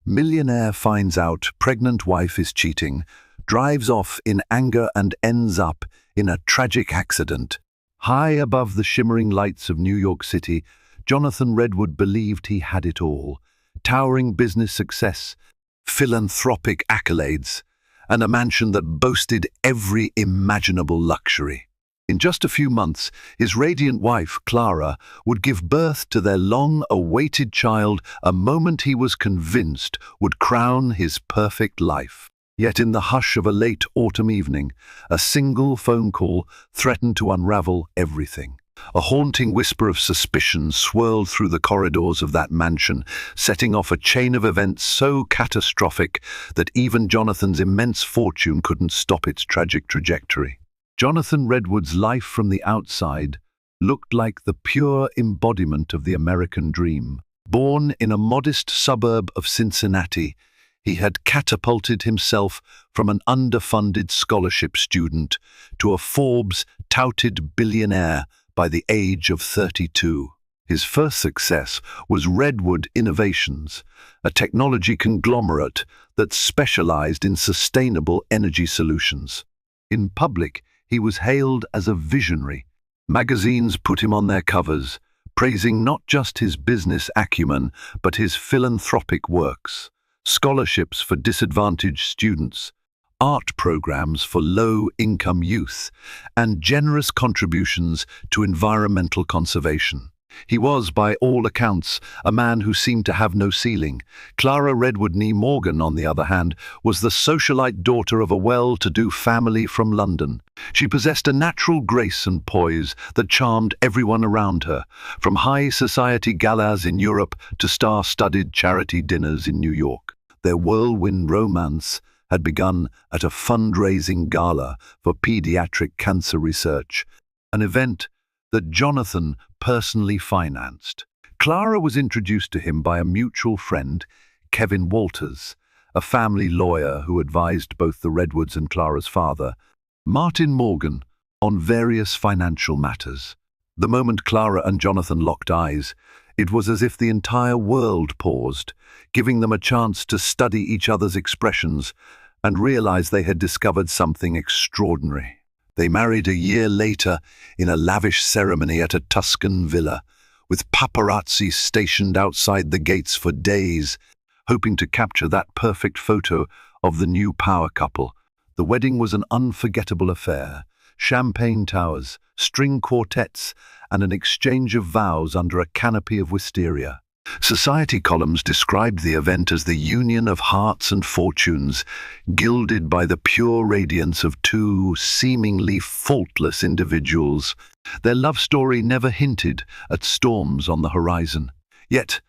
Millionaire finds out pregnant wife is cheating, drives off in anger and ends up in a tragic accident. High above the shimmering lights of New York City, Jonathan Redwood believed he had it all: towering business success, philanthropic accolades, and a mansion that boasted every imaginable luxury. In just a few months, his radiant wife, Clara, would give birth to their long-awaited child, a moment he was convinced would crown his perfect life. Yet in the hush of a late autumn evening, a single phone call threatened to unravel everything. A haunting whisper of suspicion swirled through the corridors of that mansion, setting off a chain of events so catastrophic that even Jonathan's immense fortune couldn't stop its tragic trajectory. Jonathan Redwood's life from the outside looked like the pure embodiment of the American dream. Born in a modest suburb of Cincinnati, he had catapulted himself from an underfunded scholarship student to a Forbes-touted billionaire by the age of 32. His first success was Redwood Innovations, a technology conglomerate that specialized in sustainable energy solutions. In public, he was hailed as a visionary. Magazines put him on their covers, praising not just his business acumen, but his philanthropic works: scholarships for disadvantaged students, art programs for low-income youth, and generous contributions to environmental conservation. He was, by all accounts, a man who seemed to have no ceiling. Clara Redwood nee Morgan, on the other hand, was the socialite daughter of a well-to-do family from London. She possessed a natural grace and poise that charmed everyone around her, from high society galas in Europe to star-studded charity dinners in New York. Their whirlwind romance had begun at a fundraising gala for pediatric cancer research, an event that Jonathan personally financed. Clara was introduced to him by a mutual friend, Kevin Walters, a family lawyer who advised both the Redwoods and Clara's father, Martin Morgan, on various financial matters. The moment Clara and Jonathan locked eyes, it was as if the entire world paused, giving them a chance to study each other's expressions and realize they had discovered something extraordinary. They married a year later in a lavish ceremony at a Tuscan villa, with paparazzi stationed outside the gates for days, hoping to capture that perfect photo of the new power couple. The wedding was an unforgettable affair: champagne towers, string quartets, and an exchange of vows under a canopy of wisteria. Society columns described the event as the union of hearts and fortunes, gilded by the pure radiance of two seemingly faultless individuals. Their love story never hinted at storms on the horizon. Yet,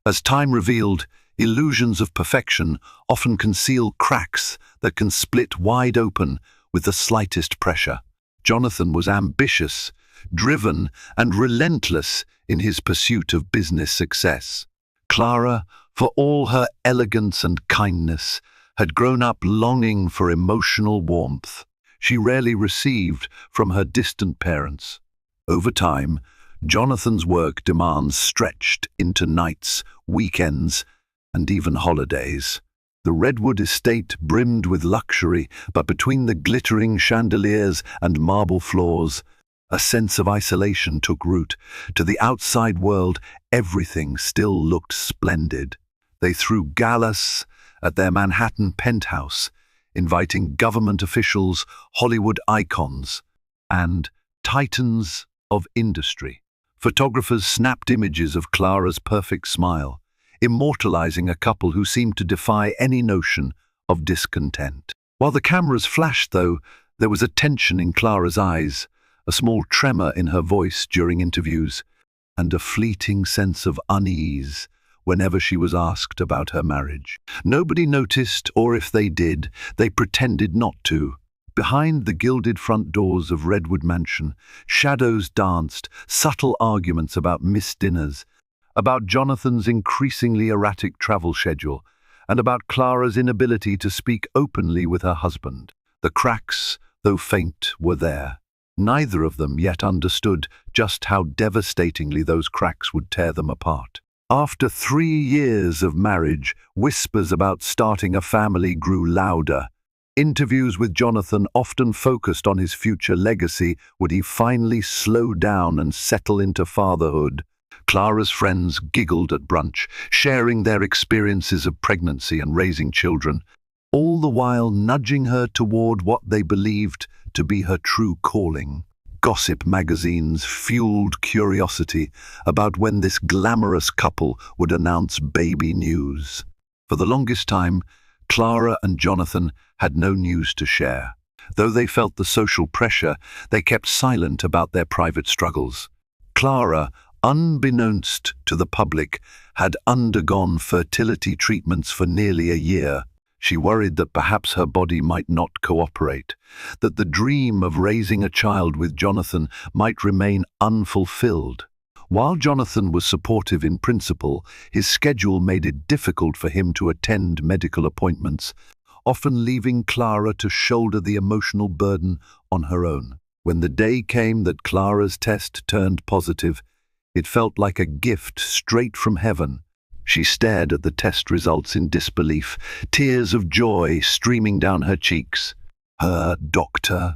as time revealed, illusions of perfection often conceal cracks that can split wide open with the slightest pressure. Jonathan was ambitious, driven, and relentless in his pursuit of business success. Clara, for all her elegance and kindness, had grown up longing for emotional warmth she rarely received from her distant parents. Over time, Jonathan's work demands stretched into nights, weekends, and even holidays. The Redwood estate brimmed with luxury, but between the glittering chandeliers and marble floors, a sense of isolation took root. To the outside world, everything still looked splendid. They threw galas at their Manhattan penthouse, inviting government officials, Hollywood icons, and titans of industry. Photographers snapped images of Clara's perfect smile, immortalizing a couple who seemed to defy any notion of discontent. While the cameras flashed, though, there was a tension in Clara's eyes, a small tremor in her voice during interviews, and a fleeting sense of unease whenever she was asked about her marriage. Nobody noticed, or if they did, they pretended not to. Behind the gilded front doors of Redwood Mansion, shadows danced, subtle arguments about missed dinners, about Jonathan's increasingly erratic travel schedule, and about Clara's inability to speak openly with her husband. The cracks, though faint, were there. Neither of them yet understood just how devastatingly those cracks would tear them apart. After 3 years of marriage, whispers about starting a family grew louder. Interviews with Jonathan often focused on his future legacy. Would he finally slow down and settle into fatherhood? Clara's friends giggled at brunch, sharing their experiences of pregnancy and raising children, all the while nudging her toward what they believed to be her true calling. Gossip magazines fueled curiosity about when this glamorous couple would announce baby news. For the longest time, Clara and Jonathan had no news to share. Though they felt the social pressure, they kept silent about their private struggles. Clara, unbeknownst to the public, had undergone fertility treatments for nearly a year. She worried that perhaps her body might not cooperate, that the dream of raising a child with Jonathan might remain unfulfilled. While Jonathan was supportive in principle, his schedule made it difficult for him to attend medical appointments, often leaving Clara to shoulder the emotional burden on her own. When the day came that Clara's test turned positive, it felt like a gift straight from heaven. She stared at the test results in disbelief, tears of joy streaming down her cheeks. Her doctor.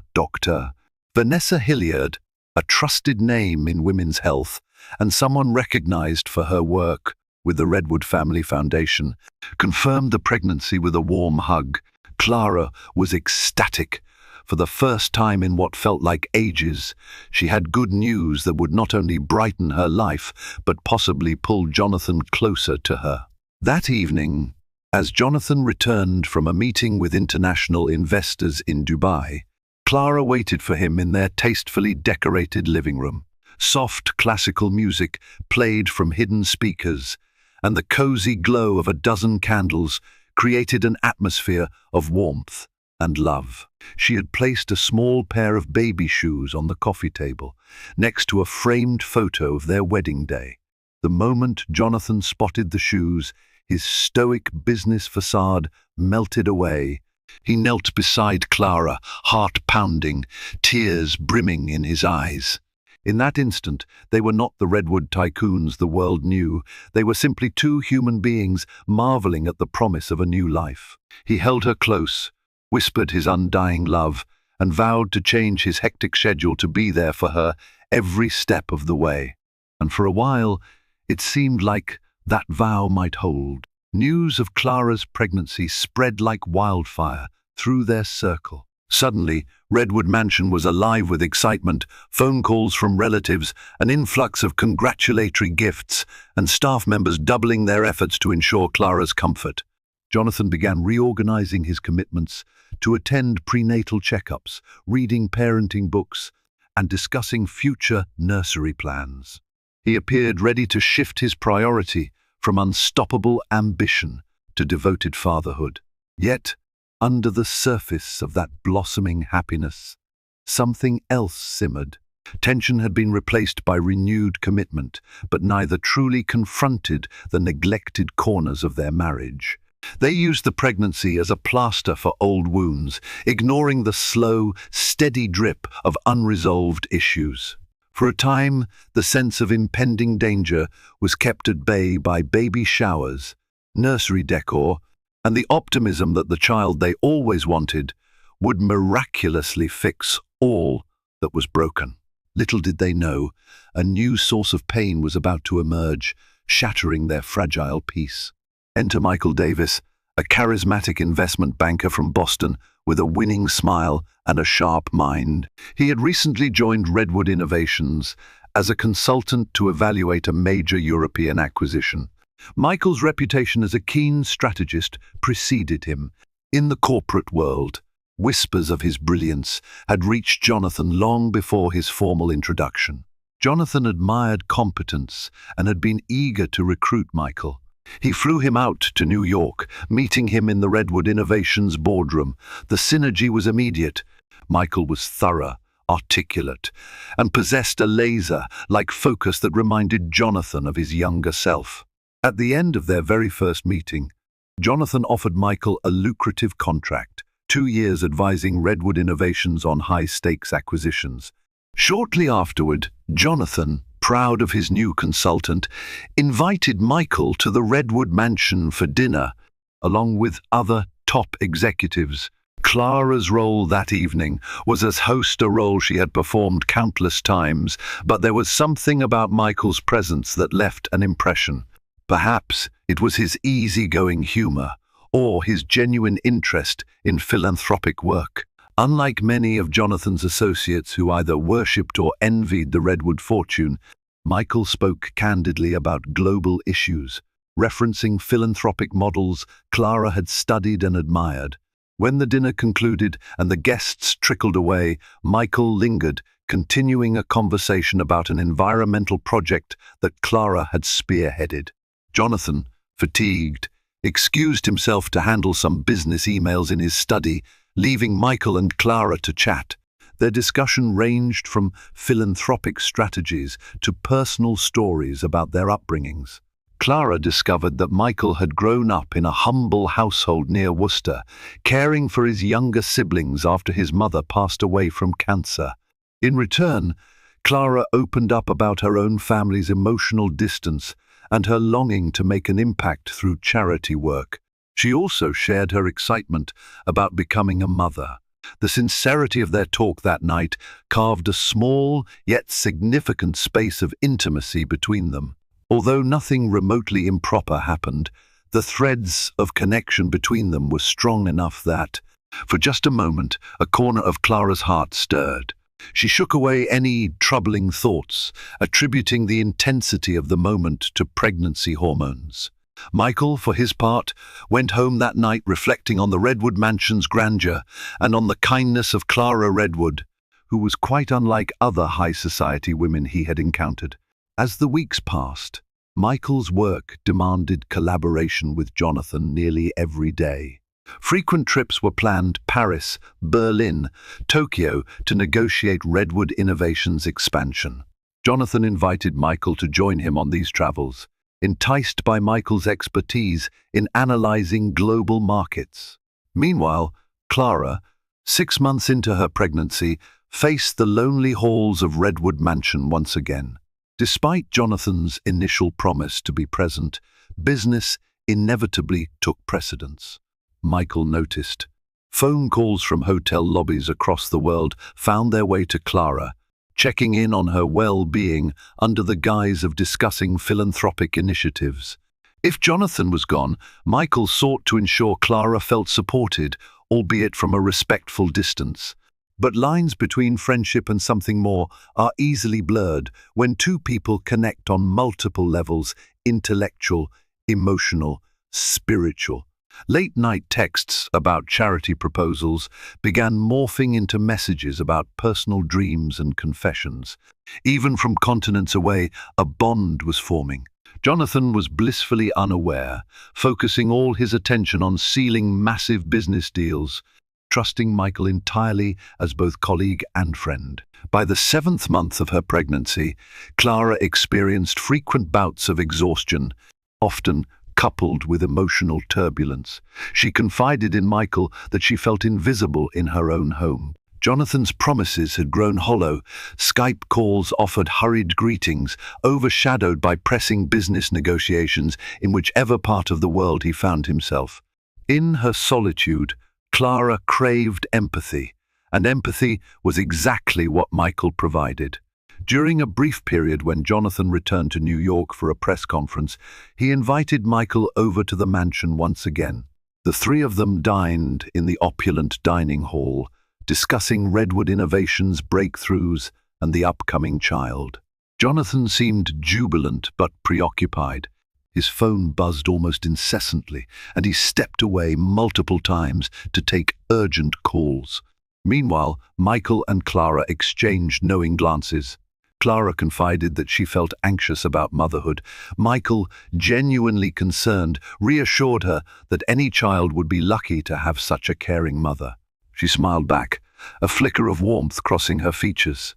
Vanessa Hilliard, a trusted name in women's health, and someone recognized for her work with the Redwood Family Foundation, confirmed the pregnancy with a warm hug. Clara was ecstatic. For the first time in what felt like ages, she had good news that would not only brighten her life, but possibly pull Jonathan closer to her. That evening, as Jonathan returned from a meeting with international investors in Dubai, Clara waited for him in their tastefully decorated living room. Soft classical music played from hidden speakers, and the cozy glow of a dozen candles created an atmosphere of warmth and love. She had placed a small pair of baby shoes on the coffee table, next to a framed photo of their wedding day. The moment Jonathan spotted the shoes, his stoic business facade melted away. He knelt beside Clara, heart pounding, tears brimming in his eyes. In that instant, they were not the Redwood tycoons the world knew. They were simply two human beings marveling at the promise of a new life. He held her close, whispered his undying love, and vowed to change his hectic schedule to be there for her every step of the way. And for a while, it seemed like that vow might hold. News of Clara's pregnancy spread like wildfire through their circle. Suddenly, Redwood Mansion was alive with excitement, phone calls from relatives, an influx of congratulatory gifts, and staff members doubling their efforts to ensure Clara's comfort. Jonathan began reorganizing his commitments to attend prenatal checkups, reading parenting books, and discussing future nursery plans. He appeared ready to shift his priority from unstoppable ambition to devoted fatherhood. Yet, under the surface of that blossoming happiness, something else simmered. Tension had been replaced by renewed commitment, but neither truly confronted the neglected corners of their marriage. They used the pregnancy as a plaster for old wounds, ignoring the slow, steady drip of unresolved issues. For a time, the sense of impending danger was kept at bay by baby showers, nursery decor, and the optimism that the child they always wanted would miraculously fix all that was broken. Little did they know, a new source of pain was about to emerge, shattering their fragile peace. Enter Michael Davis, a charismatic investment banker from Boston with a winning smile and a sharp mind. He had recently joined Redwood Innovations as a consultant to evaluate a major European acquisition. Michael's reputation as a keen strategist preceded him. In the corporate world, whispers of his brilliance had reached Jonathan long before his formal introduction. Jonathan admired competence and had been eager to recruit Michael. He flew him out to New York, meeting him in the Redwood Innovations boardroom. The synergy was immediate. Michael was thorough, articulate, and possessed a laser-like focus that reminded Jonathan of his younger self. At the end of their very first meeting, Jonathan offered Michael a lucrative contract, 2 years advising Redwood Innovations on high-stakes acquisitions. Shortly afterward, Jonathan, proud of his new consultant, invited Michael to the Redwood Mansion for dinner, along with other top executives. Clara's role that evening was as host, a role she had performed countless times, but there was something about Michael's presence that left an impression. Perhaps it was his easygoing humor, or his genuine interest in philanthropic work. Unlike many of Jonathan's associates who either worshipped or envied the Redwood fortune, Michael spoke candidly about global issues, referencing philanthropic models Clara had studied and admired. When the dinner concluded and the guests trickled away, Michael lingered, continuing a conversation about an environmental project that Clara had spearheaded. Jonathan, fatigued, excused himself to handle some business emails in his study, leaving Michael and Clara to chat. Their discussion ranged from philanthropic strategies to personal stories about their upbringings. Clara discovered that Michael had grown up in a humble household near Worcester, caring for his younger siblings after his mother passed away from cancer. In return, Clara opened up about her own family's emotional distance and her longing to make an impact through charity work. She also shared her excitement about becoming a mother. The sincerity of their talk that night carved a small yet significant space of intimacy between them. Although nothing remotely improper happened, the threads of connection between them were strong enough that, for just a moment, a corner of Clara's heart stirred. She shook away any troubling thoughts, attributing the intensity of the moment to pregnancy hormones. Michael, for his part, went home that night reflecting on the Redwood Mansion's grandeur and on the kindness of Clara Redwood, who was quite unlike other high society women he had encountered. As the weeks passed, Michael's work demanded collaboration with Jonathan nearly every day. Frequent trips were planned: Paris, Berlin, Tokyo, to negotiate Redwood Innovations' expansion. Jonathan invited Michael to join him on these travels, enticed by Michael's expertise in analyzing global markets. Meanwhile, Clara, 6 months into her pregnancy, faced the lonely halls of Redwood Mansion once again. Despite Jonathan's initial promise to be present, business inevitably took precedence. Michael noticed. Phone calls from hotel lobbies across the world found their way to Clara, checking in on her well-being under the guise of discussing philanthropic initiatives. If Jonathan was gone, Michael sought to ensure Clara felt supported, albeit from a respectful distance. But lines between friendship and something more are easily blurred when two people connect on multiple levels: intellectual, emotional, spiritual. Late-night texts about charity proposals began morphing into messages about personal dreams and confessions. Even from continents away, a bond was forming. Jonathan was blissfully unaware, focusing all his attention on sealing massive business deals, trusting Michael entirely as both colleague and friend. By the 7th month of her pregnancy, Clara experienced frequent bouts of exhaustion, often coupled with emotional turbulence. She confided in Michael that she felt invisible in her own home. Jonathan's promises had grown hollow. Skype calls offered hurried greetings, overshadowed by pressing business negotiations in whichever part of the world he found himself. In her solitude, Clara craved empathy, and empathy was exactly what Michael provided. During a brief period when Jonathan returned to New York for a press conference, he invited Michael over to the mansion once again. The three of them dined in the opulent dining hall, discussing Redwood Innovations' breakthroughs and the upcoming child. Jonathan seemed jubilant but preoccupied. His phone buzzed almost incessantly, and he stepped away multiple times to take urgent calls. Meanwhile, Michael and Clara exchanged knowing glances. Clara confided that she felt anxious about motherhood. Michael, genuinely concerned, reassured her that any child would be lucky to have such a caring mother. She smiled back, a flicker of warmth crossing her features.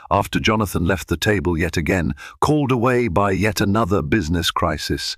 After Jonathan left the table yet again, called away by yet another business crisis,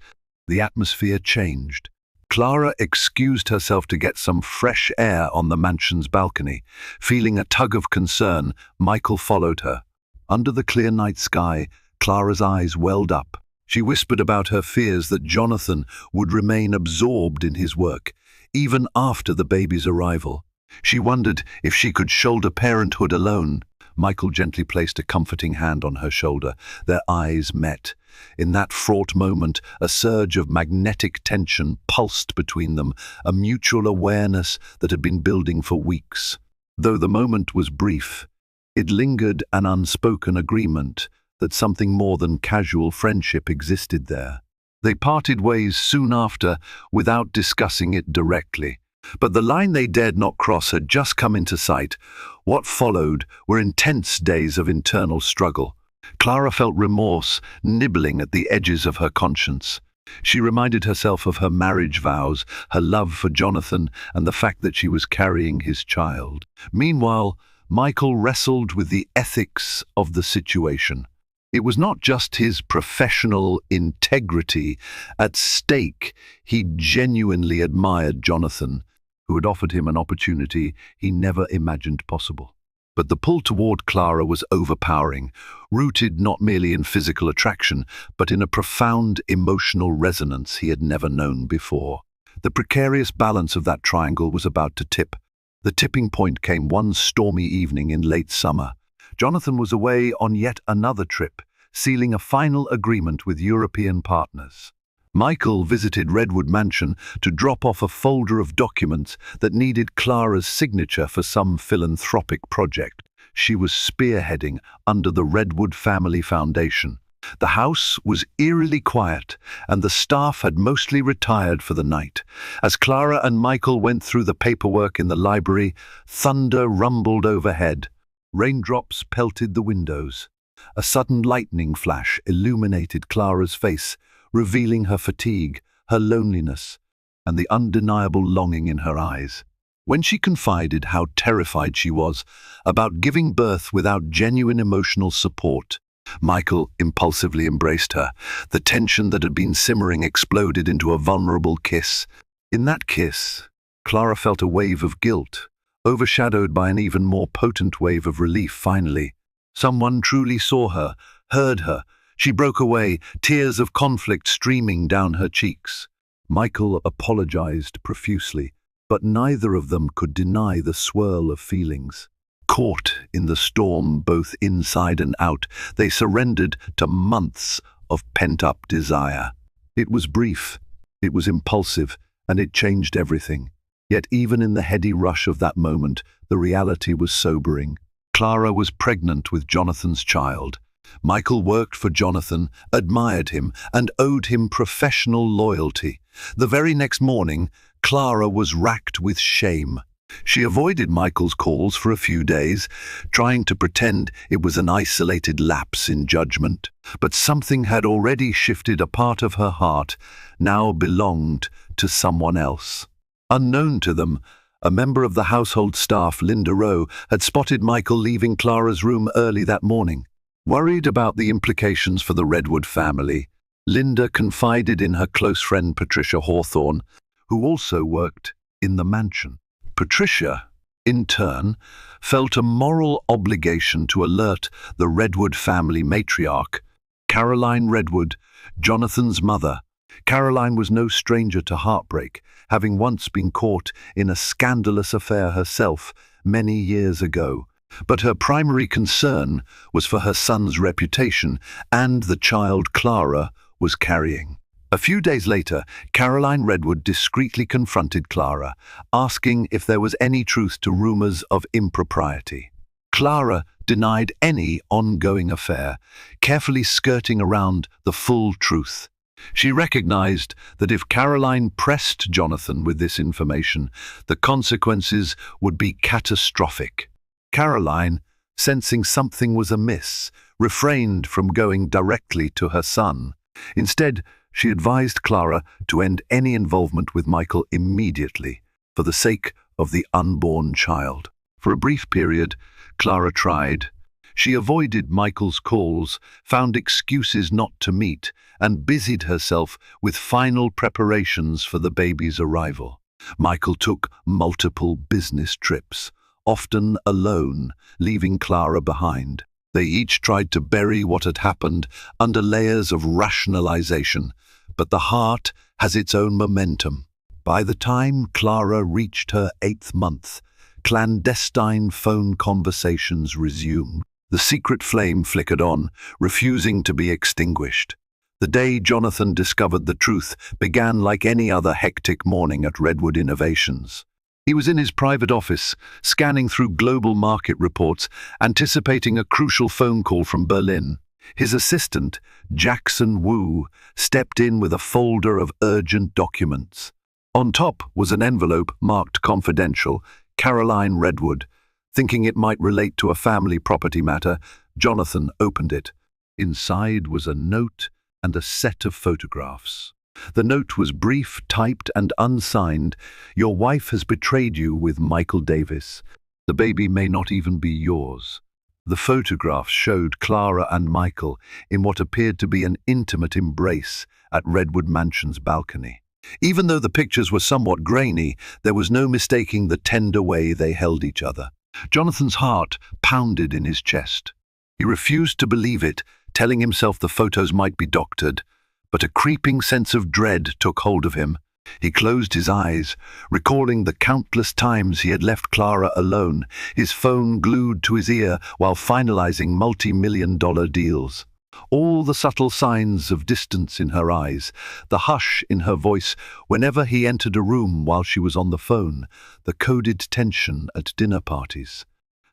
the atmosphere changed. Clara excused herself to get some fresh air on the mansion's balcony. Feeling a tug of concern, Michael followed her. Under the clear night sky, Clara's eyes welled up. She whispered about her fears that Jonathan would remain absorbed in his work, even after the baby's arrival. She wondered if she could shoulder parenthood alone. Michael gently placed a comforting hand on her shoulder. Their eyes met. In that fraught moment, a surge of magnetic tension pulsed between them, a mutual awareness that had been building for weeks. Though the moment was brief, it lingered, an unspoken agreement that something more than casual friendship existed there. They parted ways soon after, without discussing it directly. But the line they dared not cross had just come into sight. What followed were intense days of internal struggle. Clara felt remorse nibbling at the edges of her conscience. She reminded herself of her marriage vows, her love for Jonathan, and the fact that she was carrying his child. Meanwhile, Michael wrestled with the ethics of the situation. It was not just his professional integrity at stake. He genuinely admired Jonathan, who had offered him an opportunity he never imagined possible. But the pull toward Clara was overpowering, rooted not merely in physical attraction, but in a profound emotional resonance he had never known before. The precarious balance of that triangle was about to tip. The tipping point came one stormy evening in late summer. Jonathan was away on yet another trip, sealing a final agreement with European partners. Michael visited Redwood Mansion to drop off a folder of documents that needed Clara's signature for some philanthropic project she was spearheading under the Redwood Family Foundation. The house was eerily quiet, and the staff had mostly retired for the night. As Clara and Michael went through the paperwork in the library, thunder rumbled overhead. Raindrops pelted the windows. A sudden lightning flash illuminated Clara's face, revealing her fatigue, her loneliness, and the undeniable longing in her eyes. When she confided how terrified she was about giving birth without genuine emotional support, Michael impulsively embraced her. The tension that had been simmering exploded into a vulnerable kiss. In that kiss, Clara felt a wave of guilt, overshadowed by an even more potent wave of relief. Finally, someone truly saw her, heard her. She broke away, tears of conflict streaming down her cheeks. Michael apologized profusely, but neither of them could deny the swirl of feelings. Caught in the storm both inside and out, they surrendered to months of pent-up desire. It was brief, it was impulsive, and it changed everything. Yet even in the heady rush of that moment, the reality was sobering. Clara was pregnant with Jonathan's child. Michael worked for Jonathan, admired him, and owed him professional loyalty. The very next morning, Clara was racked with shame. She avoided Michael's calls for a few days, trying to pretend it was an isolated lapse in judgment. But something had already shifted. A part of her heart now belonged to someone else. Unknown to them, a member of the household staff, Linda Rowe, had spotted Michael leaving Clara's room early that morning. Worried about the implications for the Redwood family, Linda confided in her close friend Patricia Hawthorne, who also worked in the mansion. Patricia, in turn, felt a moral obligation to alert the Redwood family matriarch, Caroline Redwood, Jonathan's mother. Caroline was no stranger to heartbreak, having once been caught in a scandalous affair herself many years ago. But her primary concern was for her son's reputation and the child Clara was carrying. A few days later, Caroline Redwood discreetly confronted Clara, asking if there was any truth to rumors of impropriety. Clara denied any ongoing affair, carefully skirting around the full truth. She recognized that if Caroline pressed Jonathan with this information, the consequences would be catastrophic. Caroline, sensing something was amiss, refrained from going directly to her son. Instead, she advised Clara to end any involvement with Michael immediately, for the sake of the unborn child. For a brief period, Clara tried. She avoided Michael's calls, found excuses not to meet, and busied herself with final preparations for the baby's arrival. Michael took multiple business trips, often alone, leaving Clara behind. They each tried to bury what had happened under layers of rationalization, but the heart has its own momentum. By the time Clara reached her 8th month, clandestine phone conversations resumed. The secret flame flickered on, refusing to be extinguished. The day Jonathan discovered the truth began like any other hectic morning at Redwood Innovations. He was in his private office, scanning through global market reports, anticipating a crucial phone call from Berlin. His assistant, Jackson Wu, stepped in with a folder of urgent documents. On top was an envelope marked confidential, Caroline Redwood. Thinking it might relate to a family property matter, Jonathan opened it. Inside was a note and a set of photographs. The note was brief, typed and unsigned. "Your wife has betrayed you with Michael Davis. The baby may not even be yours." The photographs showed Clara and Michael in what appeared to be an intimate embrace at Redwood Mansion's balcony. Even though the pictures were somewhat grainy, there was no mistaking the tender way they held each other. Jonathan's heart pounded in his chest. He refused to believe it, telling himself the photos might be doctored, but a creeping sense of dread took hold of him. He closed his eyes, recalling the countless times he had left Clara alone, his phone glued to his ear while finalizing multi-million-dollar deals. All the subtle signs of distance in her eyes, the hush in her voice whenever he entered a room while she was on the phone, the coded tension at dinner parties.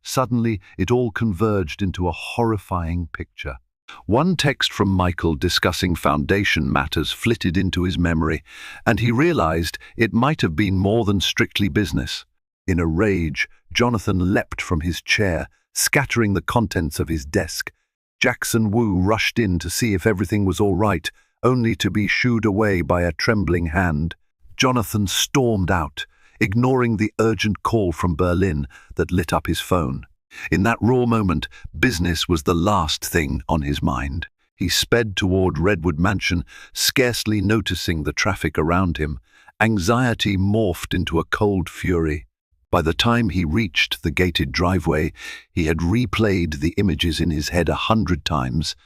Suddenly, it all converged into a horrifying picture. One text from Michael discussing foundation matters flitted into his memory, and he realized it might have been more than strictly business. In a rage, Jonathan leapt from his chair, scattering the contents of his desk. Jackson Wu rushed in to see if everything was all right, only to be shooed away by a trembling hand. Jonathan stormed out, ignoring the urgent call from Berlin that lit up his phone. In that raw moment, business was the last thing on his mind. He sped toward Redwood Mansion, scarcely noticing the traffic around him. Anxiety morphed into a cold fury. By the time he reached the gated driveway, he had replayed the images in his head 100 times,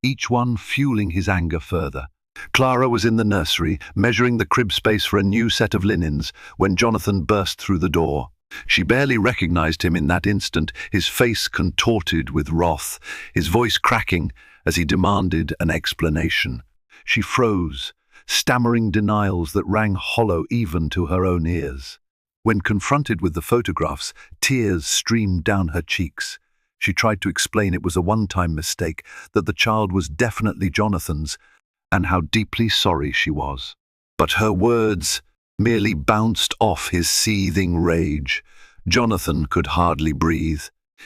each one fueling his anger further. Clara was in the nursery, measuring the crib space for a new set of linens, when Jonathan burst through the door. She barely recognized him in that instant, his face contorted with wrath, his voice cracking as he demanded an explanation. She froze, stammering denials that rang hollow even to her own ears. When confronted with the photographs, tears streamed down her cheeks. She tried to explain it was a one-time mistake, that the child was definitely Jonathan's, and how deeply sorry she was. But her words merely bounced off his seething rage. Jonathan could hardly breathe.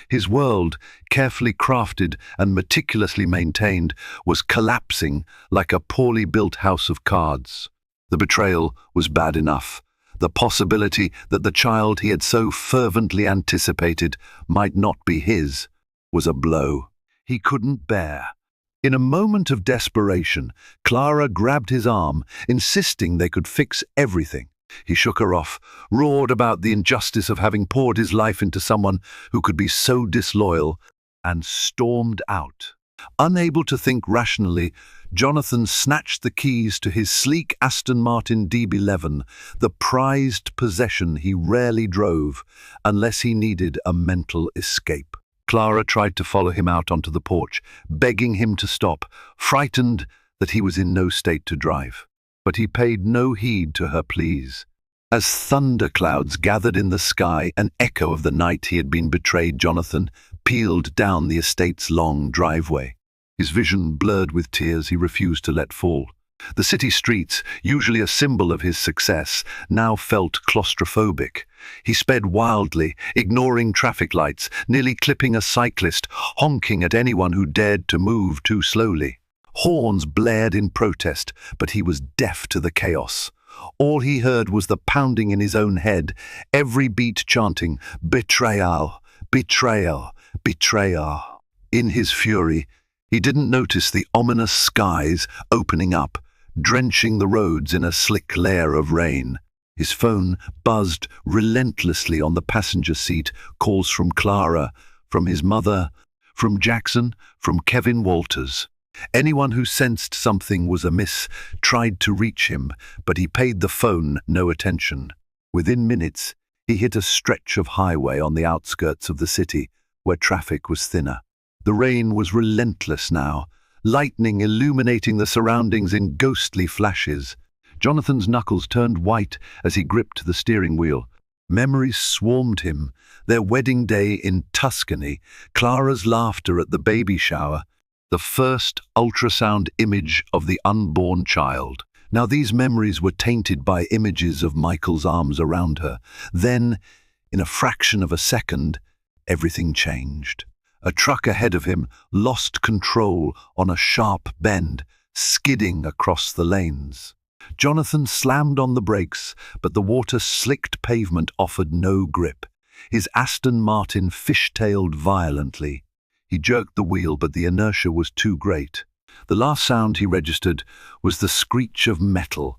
His world, carefully crafted and meticulously maintained, was collapsing like a poorly built house of cards. The betrayal was bad enough. The possibility that the child he had so fervently anticipated might not be his was a blow he couldn't bear. In a moment of desperation, Clara grabbed his arm, insisting they could fix everything. He shook her off, roared about the injustice of having poured his life into someone who could be so disloyal, and stormed out. Unable to think rationally, Jonathan snatched the keys to his sleek Aston Martin DB11, the prized possession he rarely drove, unless he needed a mental escape. Clara tried to follow him out onto the porch, begging him to stop, frightened that he was in no state to drive. But he paid no heed to her pleas. As thunderclouds gathered in the sky, an echo of the night he had been betrayed, Jonathan peeled down the estate's long driveway. His vision blurred with tears he refused to let fall. The city streets, usually a symbol of his success, now felt claustrophobic. He sped wildly, ignoring traffic lights, nearly clipping a cyclist, honking at anyone who dared to move too slowly. Horns blared in protest, but he was deaf to the chaos. All he heard was the pounding in his own head, every beat chanting, "Betrayal, betrayal, betrayal." In his fury, he didn't notice the ominous skies opening up, drenching the roads in a slick layer of rain. His phone buzzed relentlessly on the passenger seat, calls from Clara, from his mother, From Jackson, from Kevin Walters. Anyone who sensed something was amiss tried to reach him, but he paid the phone no attention. Within minutes, he hit a stretch of highway on the outskirts of the city, where traffic was thinner. The rain was relentless now, lightning illuminating the surroundings in ghostly flashes. Jonathan's knuckles turned white as he gripped the steering wheel. Memories swarmed him, their wedding day in Tuscany, Clara's laughter at the baby shower, the first ultrasound image of the unborn child. Now these memories were tainted by images of Michael's arms around her. Then, in a fraction of a second, everything changed. A truck ahead of him lost control on a sharp bend, skidding across the lanes. Jonathan slammed on the brakes, but the water-slicked pavement offered no grip. His Aston Martin fishtailed violently. He jerked the wheel, but the inertia was too great. The last sound he registered was the screech of metal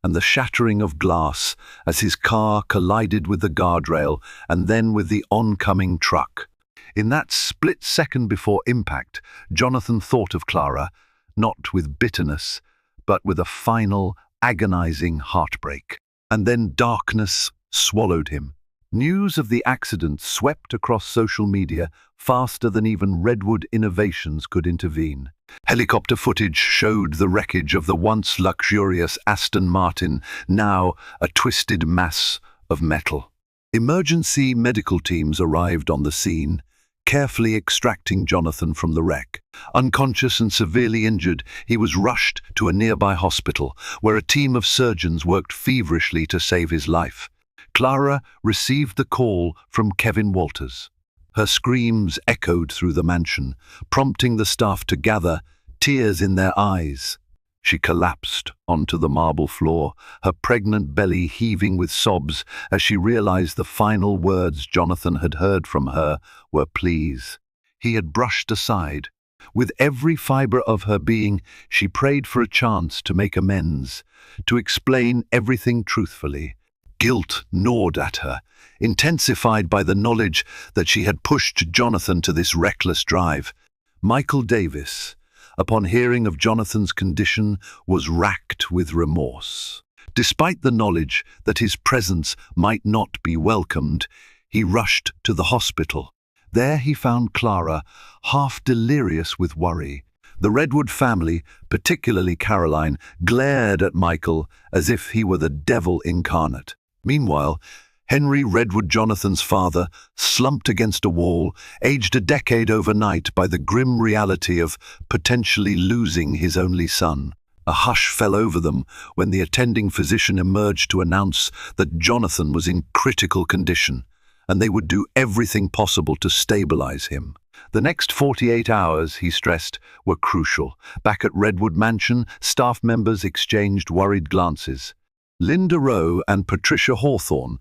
and the shattering of glass as his car collided with the guardrail and then with the oncoming truck. In that split second before impact, Jonathan thought of Clara, not with bitterness, but with a final, agonizing heartbreak. And then darkness swallowed him. News of the accident swept across social media faster than even Redwood Innovations could intervene. Helicopter footage showed the wreckage of the once luxurious Aston Martin, now a twisted mass of metal. Emergency medical teams arrived on the scene, carefully extracting Jonathan from the wreck. Unconscious and severely injured, he was rushed to a nearby hospital, where a team of surgeons worked feverishly to save his life. Clara received the call from Kevin Walters. Her screams echoed through the mansion, prompting the staff to gather, tears in their eyes. She collapsed onto the marble floor, her pregnant belly heaving with sobs as she realized the final words Jonathan had heard from her were pleas. He had brushed aside. With every fiber of her being, she prayed for a chance to make amends, to explain everything truthfully. Guilt gnawed at her, intensified by the knowledge that she had pushed Jonathan to this reckless drive. Michael Davis, upon hearing of Jonathan's condition, was racked with remorse. Despite the knowledge that his presence might not be welcomed, he rushed to the hospital. There he found Clara, half delirious with worry. The Redwood family, particularly Caroline, glared at Michael as if he were the devil incarnate. Meanwhile, Henry Redwood, Jonathan's father, slumped against a wall, aged a decade overnight by the grim reality of potentially losing his only son. A hush fell over them when the attending physician emerged to announce that Jonathan was in critical condition, and they would do everything possible to stabilize him. The next 48 hours, he stressed, were crucial. Back at Redwood Mansion, staff members exchanged worried glances. Linda Rowe and Patricia Hawthorne,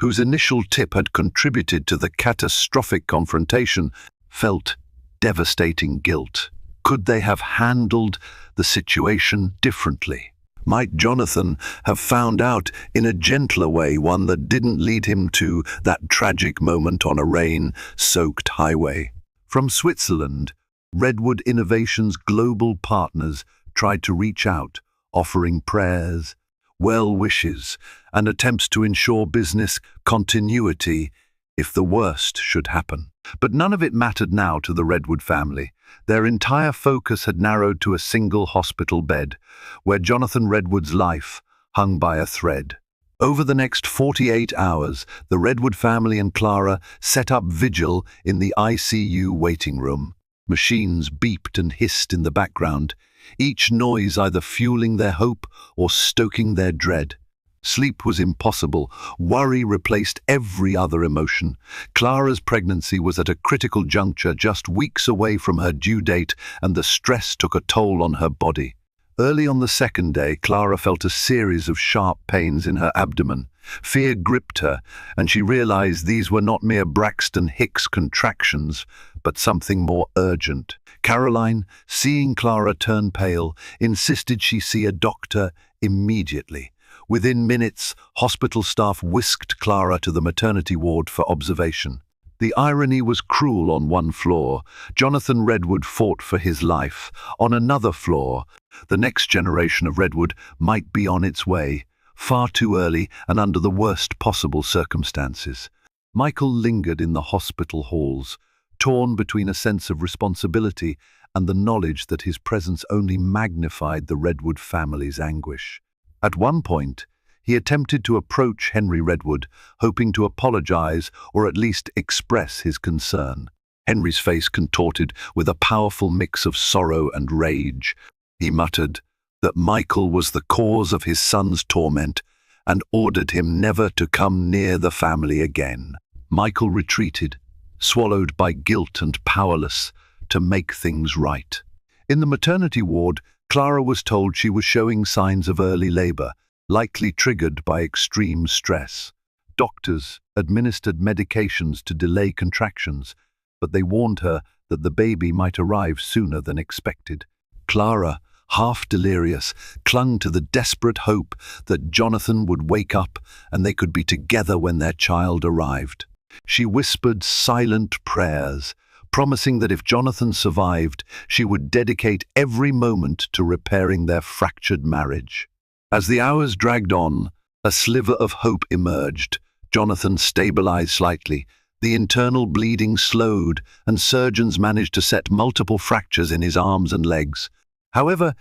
whose initial tip had contributed to the catastrophic confrontation, felt devastating guilt. Could they have handled the situation differently? Might Jonathan have found out in a gentler way, one that didn't lead him to that tragic moment on a rain-soaked highway? From Switzerland, Redwood Innovations' global partners tried to reach out, offering prayers, well wishes, and attempts to ensure business continuity if the worst should happen. But none of it mattered now to the Redwood family. Their entire focus had narrowed to a single hospital bed, where Jonathan Redwood's life hung by a thread. Over the next 48 hours, the Redwood family and Clara set up vigil in the ICU waiting room. Machines beeped and hissed in the background, each noise either fueling their hope or stoking their dread. Sleep was impossible. Worry replaced every other emotion. Clara's pregnancy was at a critical juncture, just weeks away from her due date, and the stress took a toll on her body. Early on the second day, Clara felt a series of sharp pains in her abdomen. Fear gripped her, and she realized these were not mere Braxton Hicks contractions, but something more urgent. Caroline, seeing Clara turn pale, insisted she see a doctor immediately. Within minutes, hospital staff whisked Clara to the maternity ward for observation. The irony was cruel. On one floor, Jonathan Redwood fought for his life. On another floor, the next generation of Redwood might be on its way, far too early and under the worst possible circumstances. Michael lingered in the hospital halls, torn between a sense of responsibility and the knowledge that his presence only magnified the Redwood family's anguish. At one point, he attempted to approach Henry Redwood, hoping to apologize or at least express his concern. Henry's face contorted with a powerful mix of sorrow and rage. He muttered that Michael was the cause of his son's torment and ordered him never to come near the family again. Michael retreated, swallowed by guilt and powerless to make things right. In the maternity ward, Clara was told she was showing signs of early labor, likely triggered by extreme stress. Doctors administered medications to delay contractions, but they warned her that the baby might arrive sooner than expected. Clara, half delirious, clung to the desperate hope that Jonathan would wake up and they could be together when their child arrived. She whispered silent prayers, promising that if Jonathan survived, she would dedicate every moment to repairing their fractured marriage. As the hours dragged on, a sliver of hope emerged. Jonathan stabilized slightly. The internal bleeding slowed, and surgeons managed to set multiple fractures in his arms and legs. However,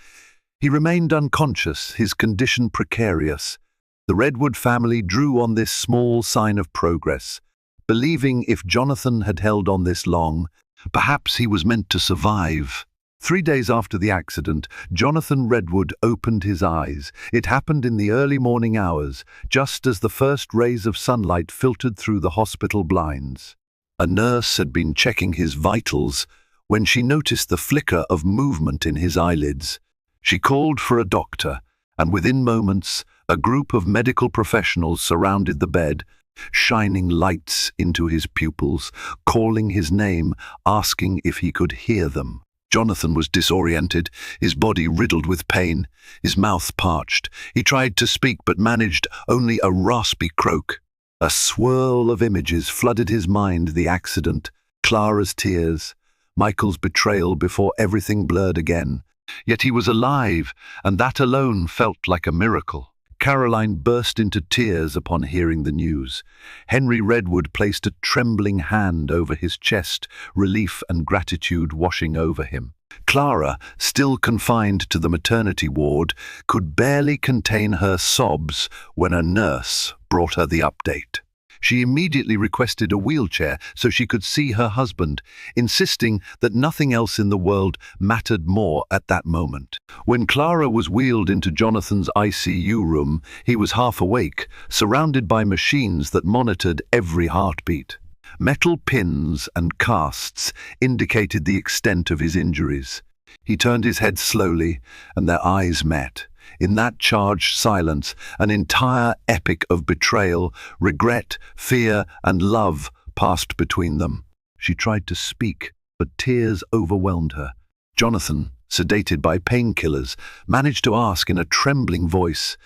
he remained unconscious, his condition precarious. The Redwood family drew on this small sign of progress, believing if Jonathan had held on this long, perhaps he was meant to survive. 3 days after the accident, Jonathan Redwood opened his eyes. It happened in the early morning hours, just as the first rays of sunlight filtered through the hospital blinds. A nurse had been checking his vitals when she noticed the flicker of movement in his eyelids. She called for a doctor, and within moments, a group of medical professionals surrounded the bed, shining lights into his pupils, calling his name, asking if he could hear them. Jonathan was disoriented, his body riddled with pain, his mouth parched. He tried to speak but managed only a raspy croak. A swirl of images flooded his mind: the accident, Clara's tears, Michael's betrayal before everything blurred again. Yet he was alive, and that alone felt like a miracle. Caroline burst into tears upon hearing the news. Henry Redwood placed a trembling hand over his chest, relief and gratitude washing over him. Clara, still confined to the maternity ward, could barely contain her sobs when a nurse brought her the update. She immediately requested a wheelchair so she could see her husband, insisting that nothing else in the world mattered more at that moment. When Clara was wheeled into Jonathan's ICU room, he was half awake, surrounded by machines that monitored every heartbeat. Metal pins and casts indicated the extent of his injuries. He turned his head slowly, and their eyes met. In that charged silence, an entire epic of betrayal, regret, fear, and love passed between them. She tried to speak, but tears overwhelmed her. Jonathan, sedated by painkillers, managed to ask in a trembling voice,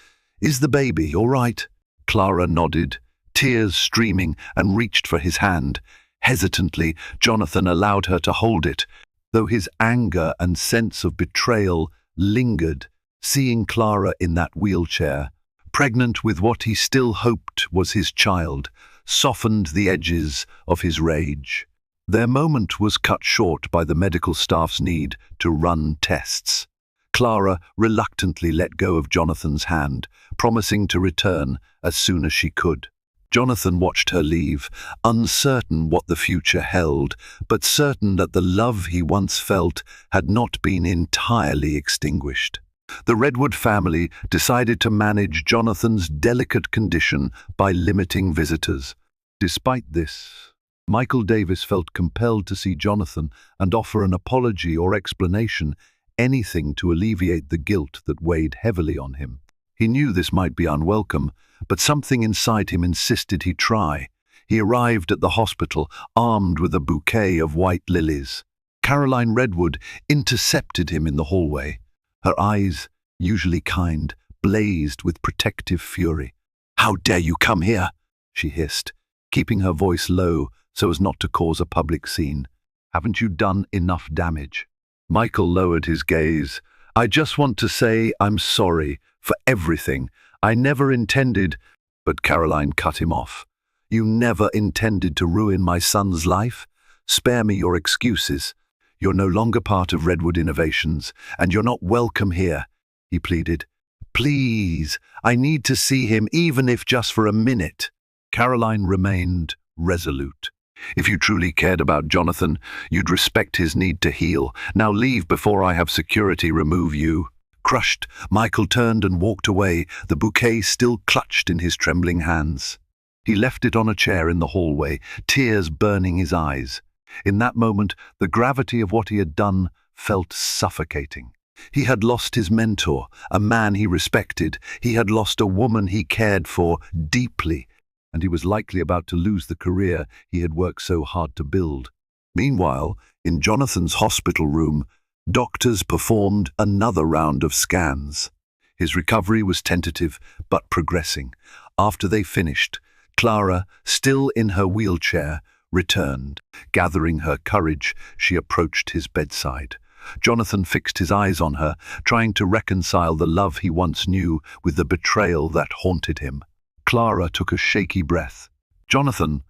"Is the baby all right?" Clara nodded, tears streaming, and reached for his hand. Hesitantly, Jonathan allowed her to hold it, though his anger and sense of betrayal lingered. Seeing Clara in that wheelchair, pregnant with what he still hoped was his child, softened the edges of his rage. Their moment was cut short by the medical staff's need to run tests. Clara reluctantly let go of Jonathan's hand, promising to return as soon as she could. Jonathan watched her leave, uncertain what the future held, but certain that the love he once felt had not been entirely extinguished. The Redwood family decided to manage Jonathan's delicate condition by limiting visitors. Despite this, Michael Davis felt compelled to see Jonathan and offer an apology or explanation, anything to alleviate the guilt that weighed heavily on him. He knew this might be unwelcome, but something inside him insisted he try. He arrived at the hospital, armed with a bouquet of white lilies. Caroline Redwood intercepted him in the hallway. Her eyes, usually kind, blazed with protective fury. "How dare you come here?" she hissed, keeping her voice low so as not to cause a public scene. Haven't you done enough damage? Michael lowered his gaze. I just want to say I'm sorry for everything. I never intended, but Caroline cut him off. You never intended to ruin my son's life? Spare me your excuses. You're no longer part of Redwood Innovations, and you're not welcome here, he pleaded. Please, I need to see him, even if just for a minute. Caroline remained resolute. If you truly cared about Jonathan, you'd respect his need to heal. Now leave before I have security remove you. Crushed, Michael turned and walked away, the bouquet still clutched in his trembling hands. He left it on a chair in the hallway, tears burning his eyes. In that moment, the gravity of what he had done felt suffocating. He had lost his mentor, a man he respected. He had lost a woman he cared for deeply, and he was likely about to lose the career he had worked so hard to build. Meanwhile, in Jonathan's hospital room, doctors performed another round of scans. His recovery was tentative, but progressing. After they finished, Clara, still in her wheelchair, returned. Gathering her courage, she approached his bedside. Jonathan fixed his eyes on her, trying to reconcile the love he once knew with the betrayal that haunted him. Clara took a shaky breath. Jonathan,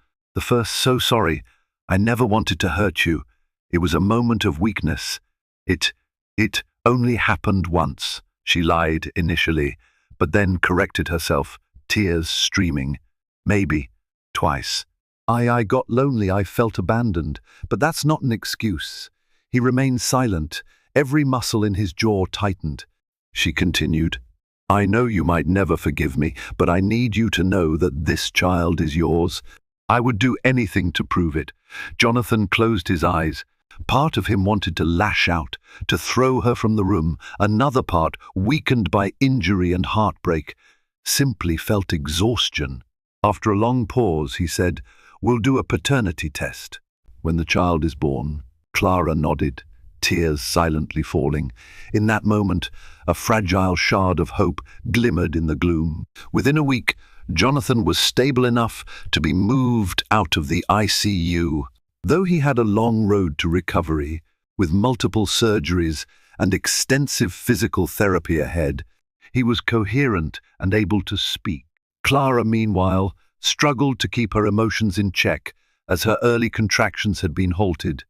so sorry. I never wanted to hurt you. It was a moment of weakness. It only happened once, she lied initially, but then corrected herself, tears streaming. Maybe twice. I got lonely, I felt abandoned, but that's not an excuse. He remained silent, every muscle in his jaw tightened. She continued, I know you might never forgive me, but I need you to know that this child is yours. I would do anything to prove it. Jonathan closed his eyes. Part of him wanted to lash out, to throw her from the room. Another part, weakened by injury and heartbreak, simply felt exhaustion. After a long pause, he said, We'll do a paternity test. When the child is born, Clara nodded, tears silently falling. In that moment, a fragile shard of hope glimmered in the gloom. Within a week, Jonathan was stable enough to be moved out of the ICU. Though he had a long road to recovery, with multiple surgeries and extensive physical therapy ahead, he was coherent and able to speak. Clara, meanwhile, struggled to keep her emotions in check as her early contractions had been halted.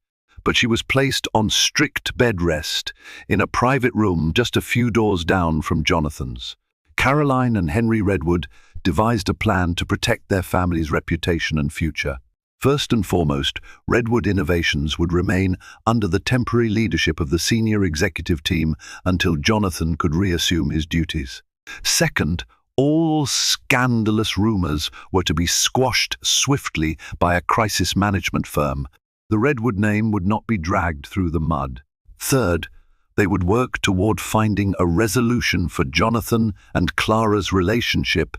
But she was placed on strict bed rest in a private room just a few doors down from Jonathan's. Caroline and Henry Redwood devised a plan to protect their family's reputation and future. First and foremost, Redwood Innovations would remain under the temporary leadership of the senior executive team until Jonathan could reassume his duties. Second, all scandalous rumors were to be squashed swiftly by a crisis management firm. The Redwood name would not be dragged through the mud. Third, they would work toward finding a resolution for Jonathan and Clara's relationship,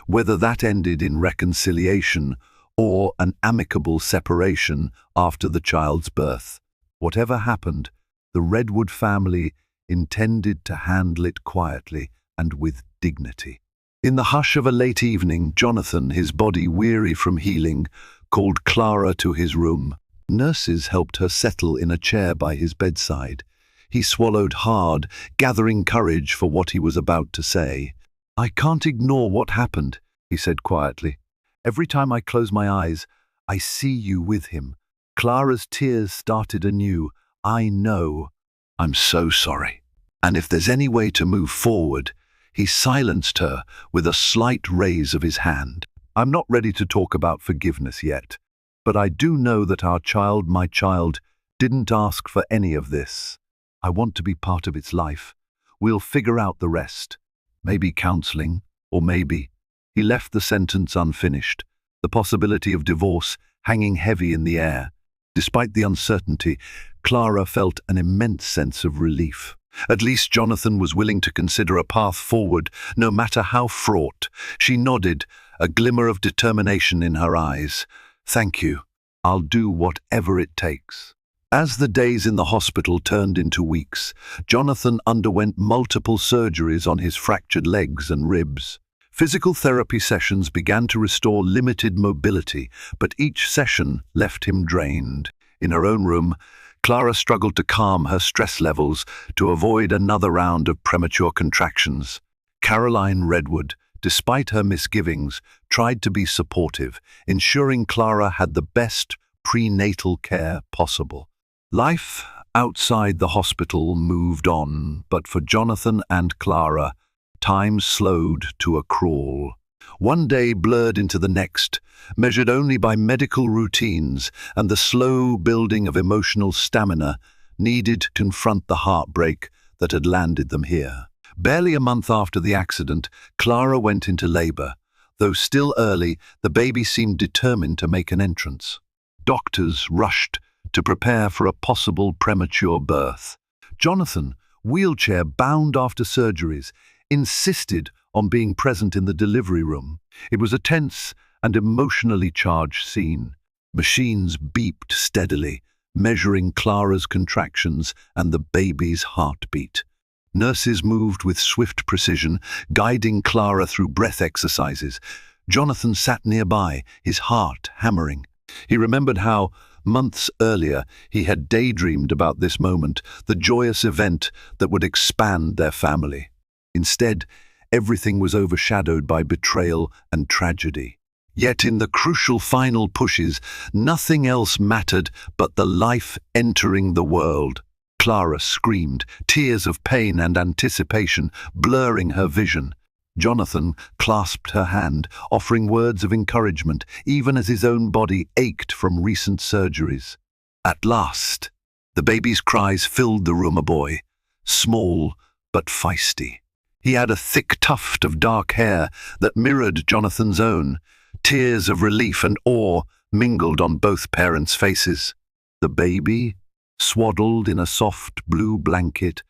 whether that ended in reconciliation or an amicable separation after the child's birth. Whatever happened, the Redwood family intended to handle it quietly and with dignity. In the hush of a late evening, Jonathan, his body weary from healing, called Clara to his room. Nurses helped her settle in a chair by his bedside. He swallowed hard, gathering courage for what he was about to say. I can't ignore what happened, he said quietly. Every time I close my eyes, I see you with him. Clara's tears started anew. I know. I'm so sorry. And if there's any way to move forward, he silenced her with a slight raise of his hand. I'm not ready to talk about forgiveness yet, but I do know that our child, my child, didn't ask for any of this. I want to be part of its life. We'll figure out the rest. Maybe counseling, or maybe. He left the sentence unfinished, the possibility of divorce hanging heavy in the air. Despite the uncertainty, Clara felt an immense sense of relief. At least Jonathan was willing to consider a path forward, no matter how fraught. She nodded, a glimmer of determination in her eyes. Thank you. I'll do whatever it takes. As the days in the hospital turned into weeks, Jonathan underwent multiple surgeries on his fractured legs and ribs. Physical therapy sessions began to restore limited mobility, but each session left him drained. In her own room, Clara struggled to calm her stress levels to avoid another round of premature contractions. Caroline Redwood, despite her misgivings, tried to be supportive, ensuring Clara had the best prenatal care possible. Life outside the hospital moved on, but for Jonathan and Clara, time slowed to a crawl. One day blurred into the next, measured only by medical routines and the slow building of emotional stamina needed to confront the heartbreak that had landed them here. Barely a month after the accident, Clara went into labor. Though still early, the baby seemed determined to make an entrance. Doctors rushed to prepare for a possible premature birth. Jonathan, wheelchair-bound after surgeries, insisted on being present in the delivery room. It was a tense and emotionally charged scene. Machines beeped steadily, measuring Clara's contractions and the baby's heartbeat. Nurses moved with swift precision, guiding Clara through breath exercises. Jonathan sat nearby, his heart hammering. He remembered how, months earlier, he had daydreamed about this moment, the joyous event that would expand their family. Instead, everything was overshadowed by betrayal and tragedy. Yet in the crucial final pushes, nothing else mattered but the life entering the world. Clara screamed, tears of pain and anticipation blurring her vision. Jonathan clasped her hand, offering words of encouragement, even as his own body ached from recent surgeries. At last, the baby's cries filled the room. A boy, small but feisty. He had a thick tuft of dark hair that mirrored Jonathan's own. Tears of relief and awe mingled on both parents' faces. The baby, swaddled in a soft blue blanket,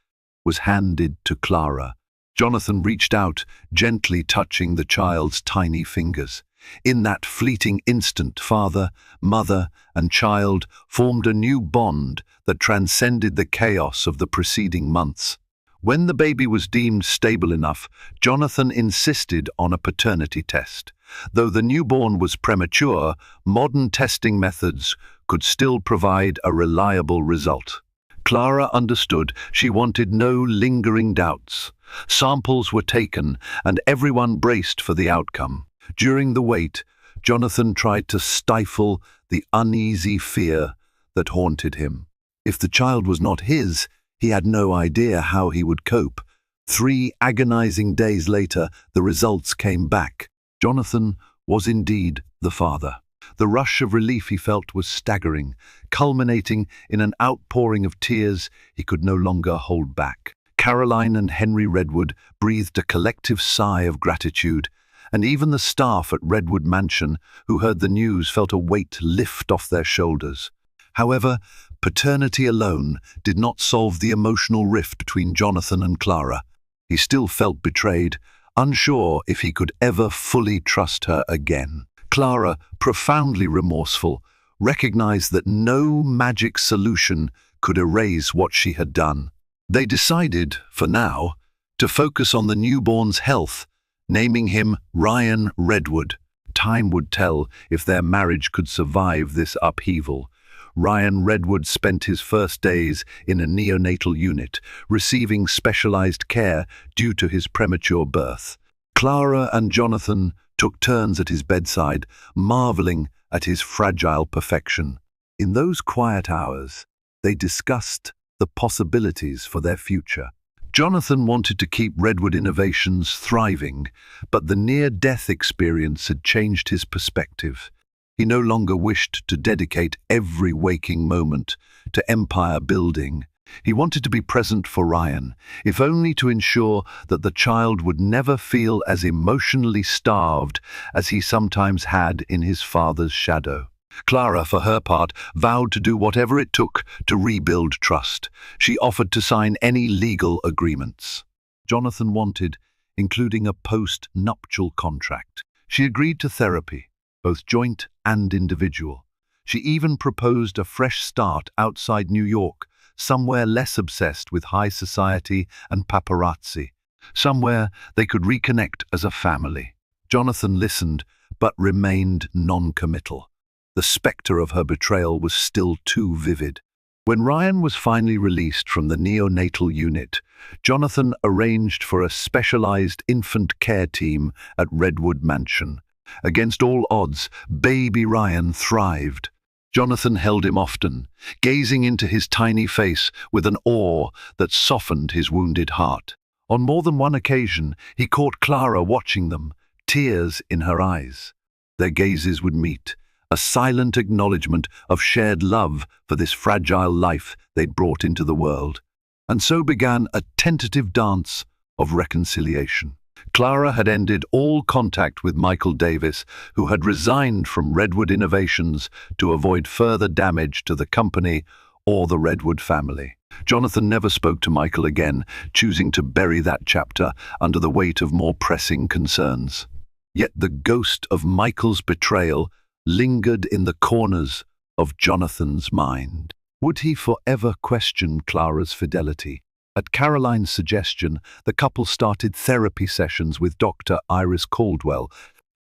was handed to Clara. Jonathan reached out, gently touching the child's tiny fingers. In that fleeting instant, father, mother, and child formed a new bond that transcended the chaos of the preceding months. When the baby was deemed stable enough, Jonathan insisted on a paternity test. Though the newborn was premature, modern testing methods could still provide a reliable result. Clara understood she wanted no lingering doubts. Samples were taken, and everyone braced for the outcome. During the wait, Jonathan tried to stifle the uneasy fear that haunted him. If the child was not his, he had no idea how he would cope. 3 agonizing days later, the results came back. Jonathan was indeed the father. The rush of relief he felt was staggering, culminating in an outpouring of tears he could no longer hold back. Caroline and Henry Redwood breathed a collective sigh of gratitude, and even the staff at Redwood Mansion, who heard the news, felt a weight lift off their shoulders. However, paternity alone did not solve the emotional rift between Jonathan and Clara. He still felt betrayed, unsure if he could ever fully trust her again. Clara, profoundly remorseful, recognized that no magic solution could erase what she had done. They decided, for now, to focus on the newborn's health, naming him Ryan Redwood. Time would tell if their marriage could survive this upheaval. Ryan Redwood spent his first days in a neonatal unit, receiving specialized care due to his premature birth. Clara and Jonathan took turns at his bedside, marveling at his fragile perfection. In those quiet hours, they discussed the possibilities for their future. Jonathan wanted to keep Redwood Innovations thriving, but the near-death experience had changed his perspective. He no longer wished to dedicate every waking moment to empire building. He wanted to be present for Ryan, if only to ensure that the child would never feel as emotionally starved as he sometimes had in his father's shadow. Clara, for her part, vowed to do whatever it took to rebuild trust. She offered to sign any legal agreements Jonathan wanted, including a post-nuptial contract. She agreed to therapy, both joint and individual. She even proposed a fresh start outside New York, somewhere less obsessed with high society and paparazzi, somewhere they could reconnect as a family. Jonathan listened, but remained non-committal. The spectre of her betrayal was still too vivid. When Ryan was finally released from the neonatal unit, Jonathan arranged for a specialized infant care team at Redwood Mansion. Against all odds, baby Ryan thrived. Jonathan held him often, gazing into his tiny face with an awe that softened his wounded heart. On more than one occasion, he caught Clara watching them, tears in her eyes. Their gazes would meet, a silent acknowledgement of shared love for this fragile life they'd brought into the world. And so began a tentative dance of reconciliation. Clara had ended all contact with Michael Davis, who had resigned from Redwood Innovations to avoid further damage to the company or the Redwood family. Jonathan never spoke to Michael again, choosing to bury that chapter under the weight of more pressing concerns. Yet the ghost of Michael's betrayal lingered in the corners of Jonathan's mind. Would he forever question Clara's fidelity? At Caroline's suggestion, the couple started therapy sessions with Dr. Iris Caldwell,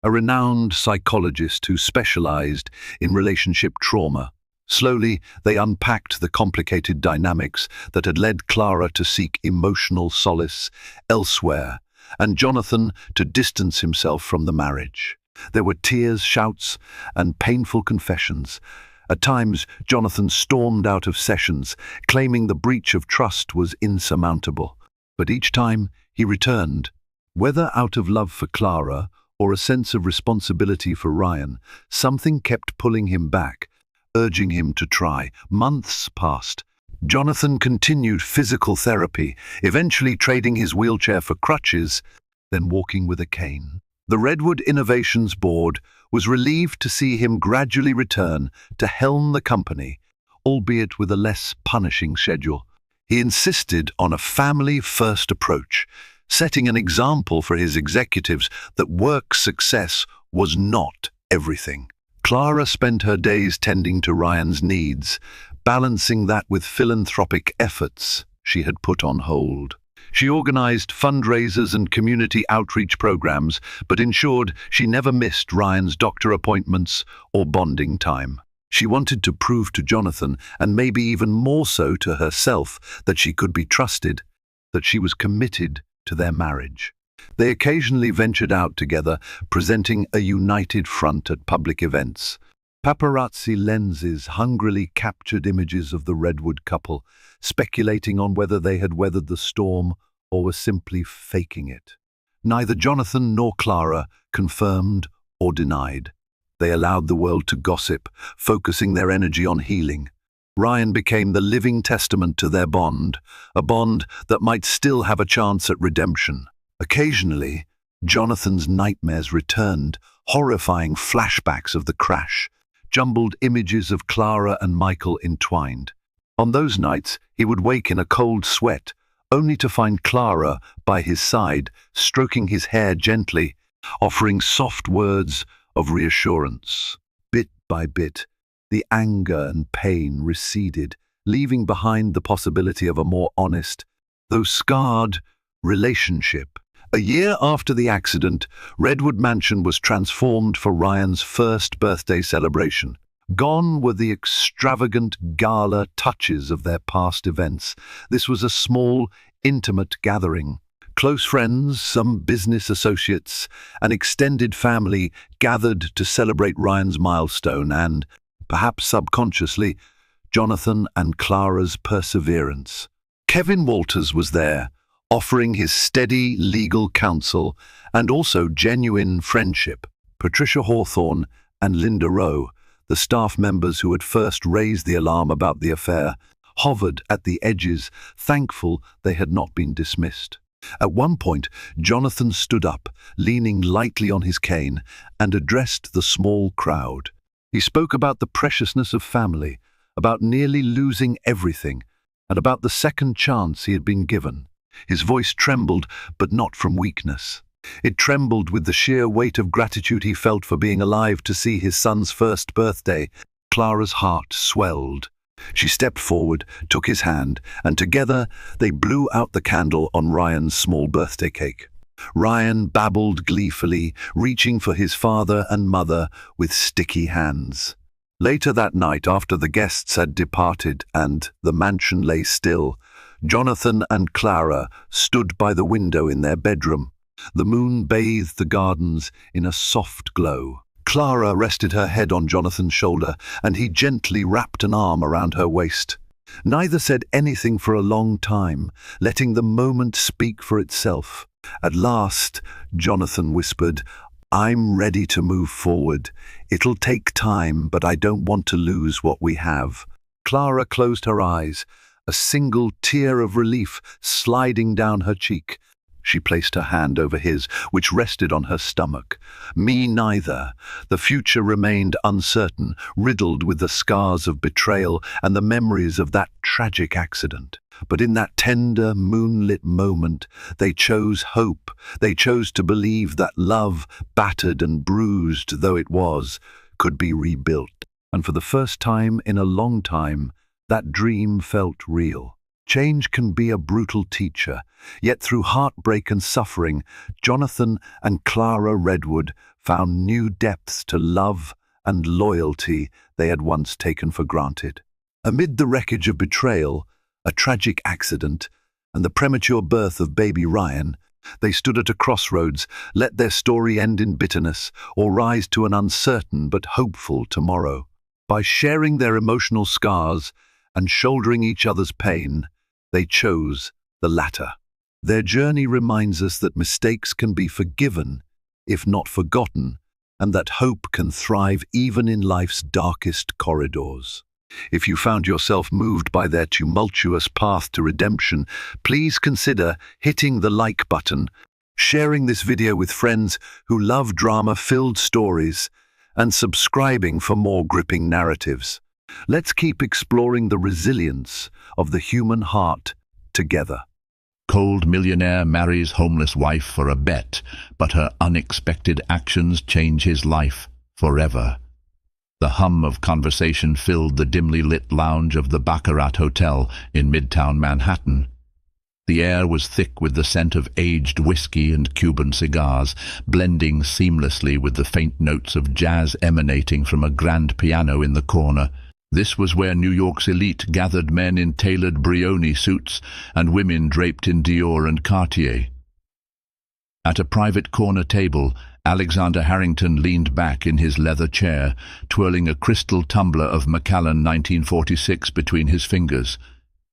a renowned psychologist who specialized in relationship trauma. Slowly, they unpacked the complicated dynamics that had led Clara to seek emotional solace elsewhere, and Jonathan to distance himself from the marriage. There were tears, shouts, and painful confessions. At times, Jonathan stormed out of sessions, claiming the breach of trust was insurmountable. But each time, he returned. Whether out of love for Clara or a sense of responsibility for Ryan, something kept pulling him back, urging him to try. Months passed. Jonathan continued physical therapy, eventually trading his wheelchair for crutches, then walking with a cane. The Redwood Innovations Board was relieved to see him gradually return to helm the company, albeit with a less punishing schedule. He insisted on a family-first approach, setting an example for his executives that work success was not everything. Clara spent her days tending to Ryan's needs, balancing that with philanthropic efforts she had put on hold. She organized fundraisers and community outreach programs, but ensured she never missed Ryan's doctor appointments or bonding time. She wanted to prove to Jonathan, and maybe even more so to herself, that she could be trusted, that she was committed to their marriage. They occasionally ventured out together, presenting a united front at public events. Paparazzi lenses hungrily captured images of the Redwood couple, speculating on whether they had weathered the storm or were simply faking it. Neither Jonathan nor Clara confirmed or denied. They allowed the world to gossip, focusing their energy on healing. Ryan became the living testament to their bond, a bond that might still have a chance at redemption. Occasionally, Jonathan's nightmares returned, horrifying flashbacks of the crash, jumbled images of Clara and Michael entwined. On those nights, he would wake in a cold sweat, only to find Clara by his side, stroking his hair gently, offering soft words of reassurance. Bit by bit, the anger and pain receded, leaving behind the possibility of a more honest, though scarred, relationship. A year after the accident, Redwood Mansion was transformed for Ryan's first birthday celebration. Gone were the extravagant gala touches of their past events. This was a small, intimate gathering. Close friends, some business associates, an extended family gathered to celebrate Ryan's milestone and, perhaps subconsciously, Jonathan and Clara's perseverance. Kevin Walters was there, offering his steady legal counsel and also genuine friendship. Patricia Hawthorne and Linda Rowe, the staff members who had first raised the alarm about the affair, hovered at the edges, thankful they had not been dismissed. At one point, Jonathan stood up, leaning lightly on his cane, and addressed the small crowd. He spoke about the preciousness of family, about nearly losing everything, and about the second chance he had been given. His voice trembled, but not from weakness. It trembled with the sheer weight of gratitude he felt for being alive to see his son's first birthday. Clara's heart swelled. She stepped forward, took his hand, and together they blew out the candle on Ryan's small birthday cake. Ryan babbled gleefully, reaching for his father and mother with sticky hands. Later that night, after the guests had departed and the mansion lay still, Jonathan and Clara stood by the window in their bedroom. The moon bathed the gardens in a soft glow. Clara rested her head on Jonathan's shoulder, and he gently wrapped an arm around her waist. Neither said anything for a long time, letting the moment speak for itself. At last, Jonathan whispered, "I'm ready to move forward. It'll take time, but I don't want to lose what we have." Clara closed her eyes, a single tear of relief sliding down her cheek. She placed her hand over his, which rested on her stomach. Me neither. The future remained uncertain, riddled with the scars of betrayal and the memories of that tragic accident. But in that tender, moonlit moment, they chose hope. They chose to believe that love, battered and bruised though it was, could be rebuilt. And for the first time in a long time, that dream felt real. Change can be a brutal teacher, yet through heartbreak and suffering, Jonathan and Clara Redwood found new depths to love and loyalty they had once taken for granted. Amid the wreckage of betrayal, a tragic accident, and the premature birth of baby Ryan, they stood at a crossroads, let their story end in bitterness or rise to an uncertain but hopeful tomorrow. By sharing their emotional scars and shouldering each other's pain, they chose the latter. Their journey reminds us that mistakes can be forgiven, if not forgotten, and that hope can thrive even in life's darkest corridors. If you found yourself moved by their tumultuous path to redemption, please consider hitting the like button, sharing this video with friends who love drama-filled stories, and subscribing for more gripping narratives. Let's keep exploring the resilience of the human heart together. Cold millionaire marries homeless wife for a bet, but her unexpected actions change his life forever. The hum of conversation filled the dimly lit lounge of the Baccarat Hotel in Midtown Manhattan. The air was thick with the scent of aged whiskey and Cuban cigars, blending seamlessly with the faint notes of jazz emanating from a grand piano in the corner. This was where New York's elite gathered, men in tailored Brioni suits and women draped in Dior and Cartier. At a private corner table, Alexander Harrington leaned back in his leather chair, twirling a crystal tumbler of Macallan 1946 between his fingers.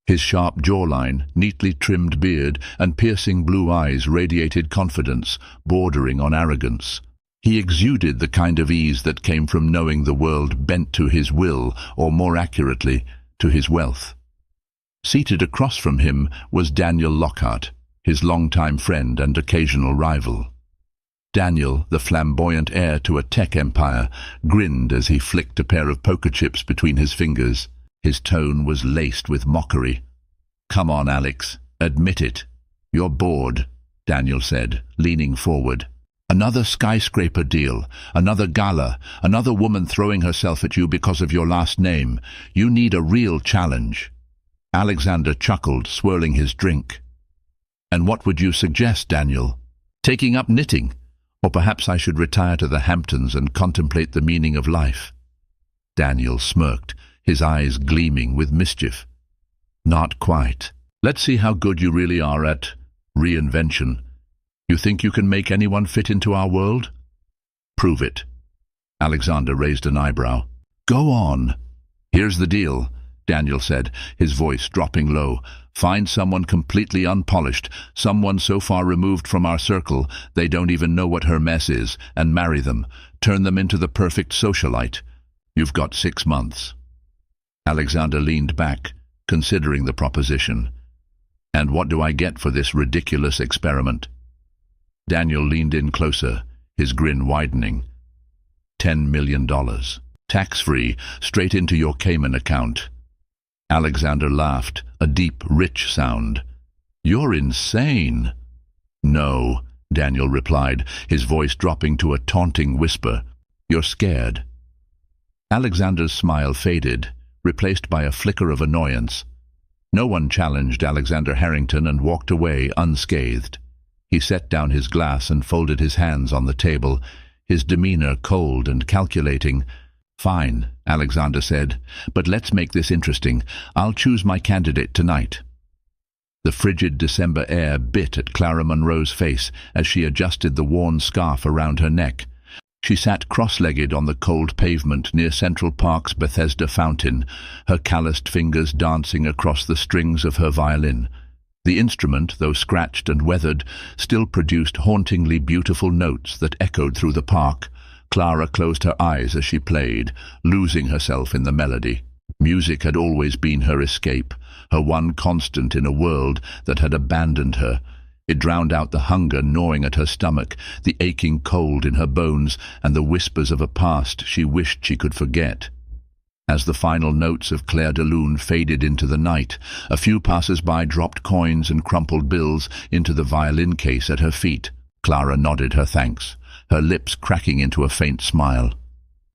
His sharp jawline, neatly trimmed beard, and piercing blue eyes radiated confidence, bordering on arrogance. He exuded the kind of ease that came from knowing the world bent to his will, or more accurately, to his wealth. Seated across from him was Daniel Lockhart, his longtime friend and occasional rival. Daniel, the flamboyant heir to a tech empire, grinned as he flicked a pair of poker chips between his fingers. His tone was laced with mockery. "Come on, Alex, admit it. You're bored," Daniel said, leaning forward. "Another skyscraper deal, another gala, another woman throwing herself at you because of your last name. You need a real challenge." Alexander chuckled, swirling his drink. "And what would you suggest, Daniel? Taking up knitting? Or perhaps I should retire to the Hamptons and contemplate the meaning of life?" Daniel smirked, his eyes gleaming with mischief. "Not quite. Let's see how good you really are at reinvention. You think you can make anyone fit into our world? Prove it." Alexander raised an eyebrow. "Go on." "Here's the deal," Daniel said, his voice dropping low. "Find someone completely unpolished, someone so far removed from our circle they don't even know what her mess is, and marry them. Turn them into the perfect socialite. You've got 6 months." Alexander leaned back, considering the proposition. "And what do I get for this ridiculous experiment?" Daniel leaned in closer, his grin widening. $10 million. Tax-free, straight into your Cayman account. Alexander laughed, a deep, rich sound. "You're insane." "No," Daniel replied, his voice dropping to a taunting whisper. "You're scared." Alexander's smile faded, replaced by a flicker of annoyance. No one challenged Alexander Harrington and walked away unscathed. He set down his glass and folded his hands on the table, his demeanor cold and calculating. "Fine," Alexander said, "but let's make this interesting. I'll choose my candidate tonight." The frigid December air bit at Clara Monroe's face as she adjusted the worn scarf around her neck. She sat cross-legged on the cold pavement near Central Park's Bethesda fountain, her calloused fingers dancing across the strings of her violin. The instrument, though scratched and weathered, still produced hauntingly beautiful notes that echoed through the park. Clara closed her eyes as she played, losing herself in the melody. Music had always been her escape, her one constant in a world that had abandoned her. It drowned out the hunger gnawing at her stomach, the aching cold in her bones, and the whispers of a past she wished she could forget. As the final notes of Clair de Lune faded into the night, a few passers-by dropped coins and crumpled bills into the violin case at her feet. Clara nodded her thanks, her lips cracking into a faint smile.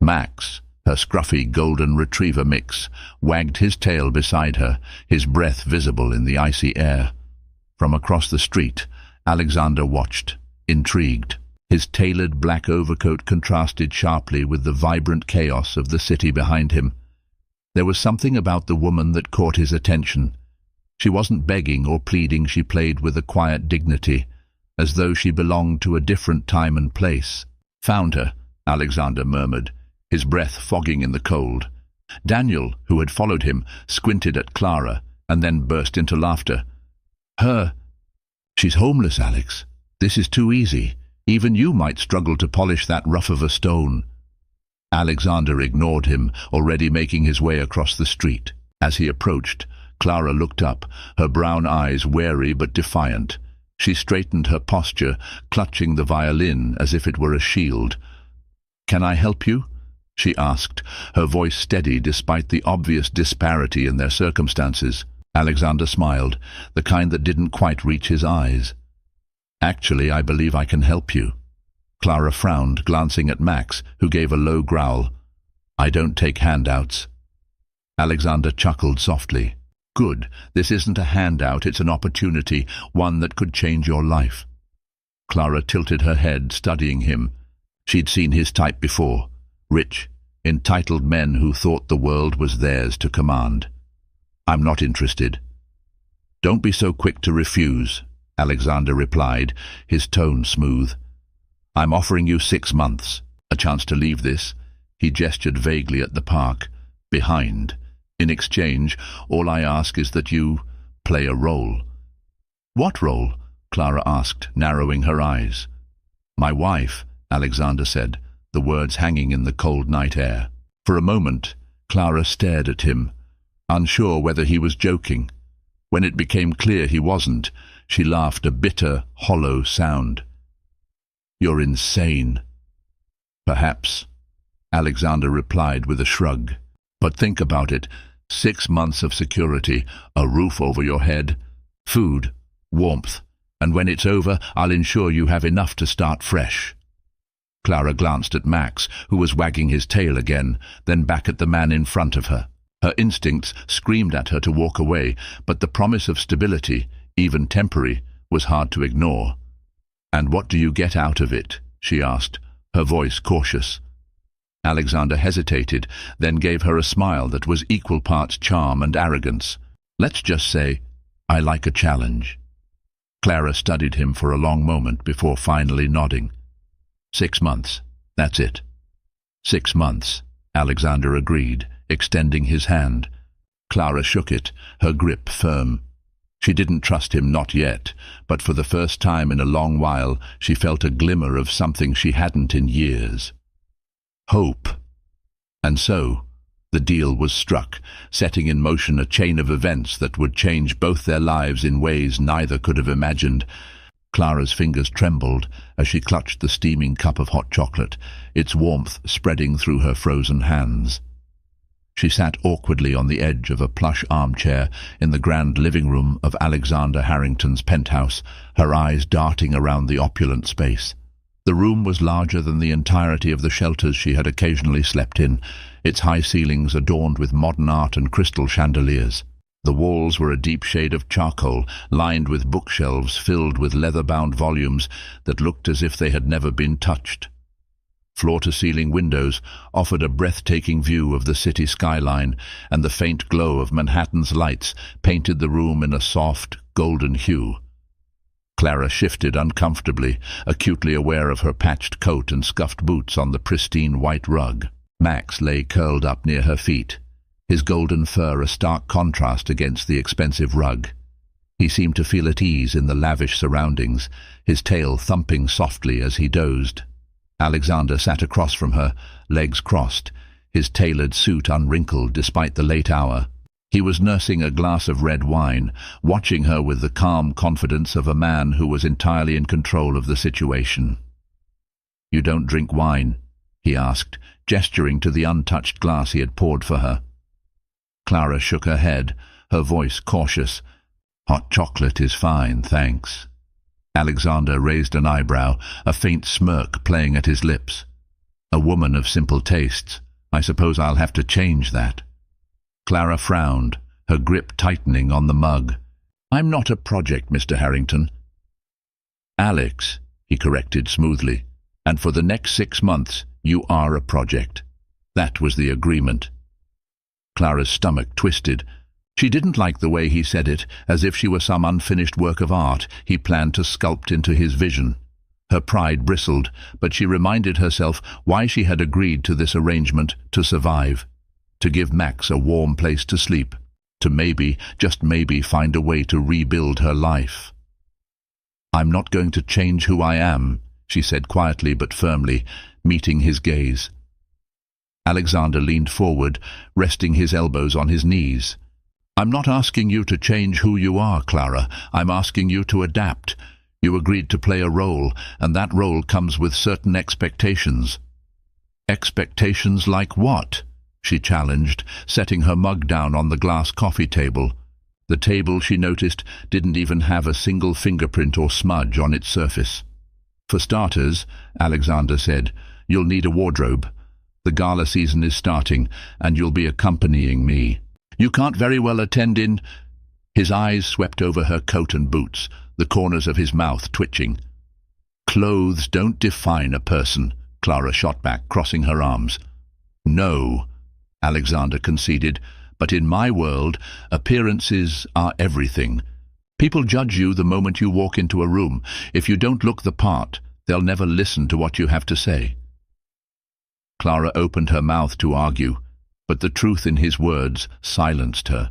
Max, her scruffy golden retriever mix, wagged his tail beside her, his breath visible in the icy air. From across the street, Alexander watched, intrigued. His tailored black overcoat contrasted sharply with the vibrant chaos of the city behind him. There was something about the woman that caught his attention. She wasn't begging or pleading, she played with a quiet dignity, as though she belonged to a different time and place. "Found her," Alexander murmured, his breath fogging in the cold. Daniel, who had followed him, squinted at Clara and then burst into laughter. "Her? She's homeless, Alex. This is too easy. Even you might struggle to polish that rough of a stone." Alexander ignored him, already making his way across the street. As he approached, Clara looked up, her brown eyes wary but defiant. She straightened her posture, clutching the violin as if it were a shield. "Can I help you?" she asked, her voice steady despite the obvious disparity in their circumstances. Alexander smiled, the kind that didn't quite reach his eyes. "Actually, I believe I can help you." Clara frowned, glancing at Max, who gave a low growl. "I don't take handouts." Alexander chuckled softly. "Good. This isn't a handout, it's an opportunity, one that could change your life." Clara tilted her head, studying him. She'd seen his type before. Rich, entitled men who thought the world was theirs to command. "I'm not interested." "Don't be so quick to refuse," Alexander replied, his tone smooth. "I'm offering you 6 months, a chance to leave this." He gestured vaguely at the park. "Behind. In exchange, all I ask is that you play a role." "What role?" Clara asked, narrowing her eyes. "My wife," Alexander said, the words hanging in the cold night air. For a moment, Clara stared at him, unsure whether he was joking. When it became clear he wasn't, she laughed a bitter, hollow sound. "You're insane." "Perhaps," Alexander replied with a shrug. "But think about it. 6 months of security, a roof over your head, food, warmth, and when it's over, I'll ensure you have enough to start fresh." Clara glanced at Max, who was wagging his tail again, then back at the man in front of her. Her instincts screamed at her to walk away, but the promise of stability, even temporary, was hard to ignore. "And what do you get out of it?" she asked, her voice cautious. Alexander hesitated, then gave her a smile that was equal parts charm and arrogance. "Let's just say, I like a challenge." Clara studied him for a long moment before finally nodding. 6 months, that's it." 6 months, Alexander agreed, extending his hand. Clara shook it, her grip firm. She didn't trust him, not yet, but for the first time in a long while she felt a glimmer of something she hadn't in years. Hope. And so, the deal was struck, setting in motion a chain of events that would change both their lives in ways neither could have imagined. Clara's fingers trembled as she clutched the steaming cup of hot chocolate, its warmth spreading through her frozen hands. She sat awkwardly on the edge of a plush armchair in the grand living room of Alexander Harrington's penthouse, her eyes darting around the opulent space. The room was larger than the entirety of the shelters she had occasionally slept in, its high ceilings adorned with modern art and crystal chandeliers. The walls were a deep shade of charcoal, lined with bookshelves filled with leather-bound volumes that looked as if they had never been touched. Floor-to-ceiling windows offered a breathtaking view of the city skyline, and the faint glow of Manhattan's lights painted the room in a soft, golden hue. Clara shifted uncomfortably, acutely aware of her patched coat and scuffed boots on the pristine white rug. Max lay curled up near her feet, his golden fur a stark contrast against the expensive rug. He seemed to feel at ease in the lavish surroundings, his tail thumping softly as he dozed. Alexander sat across from her, legs crossed, his tailored suit unwrinkled despite the late hour. He was nursing a glass of red wine, watching her with the calm confidence of a man who was entirely in control of the situation. "You don't drink wine?" he asked, gesturing to the untouched glass he had poured for her. Clara shook her head, her voice cautious. "Hot chocolate is fine, thanks." Alexander raised an eyebrow, a faint smirk playing at his lips. "A woman of simple tastes. I suppose I'll have to change that." Clara frowned, her grip tightening on the mug. "I'm not a project, Mr. Harrington." "Alex," he corrected smoothly, "and for the next 6 months you are a project." That was the agreement. Clara's stomach twisted. She didn't like the way he said it, as if she were some unfinished work of art he planned to sculpt into his vision. Her pride bristled, but she reminded herself why she had agreed to this arrangement: to survive, to give Max a warm place to sleep, to maybe, just maybe, find a way to rebuild her life. "I'm not going to change who I am," she said quietly but firmly, meeting his gaze. Alexander leaned forward, resting his elbows on his knees. "I'm not asking you to change who you are, Clara. I'm asking you to adapt. You agreed to play a role, and that role comes with certain expectations." "Expectations like what?" she challenged, setting her mug down on the glass coffee table. The table, she noticed, didn't even have a single fingerprint or smudge on its surface. "For starters," Alexander said, "you'll need a wardrobe. The gala season is starting, and you'll be accompanying me. You can't very well attend in—" His eyes swept over her coat and boots, the corners of his mouth twitching. "Clothes don't define a person," Clara shot back, crossing her arms. "No," Alexander conceded, "but in my world, appearances are everything. People judge you the moment you walk into a room. If you don't look the part, they'll never listen to what you have to say." Clara opened her mouth to argue, but the truth in his words silenced her.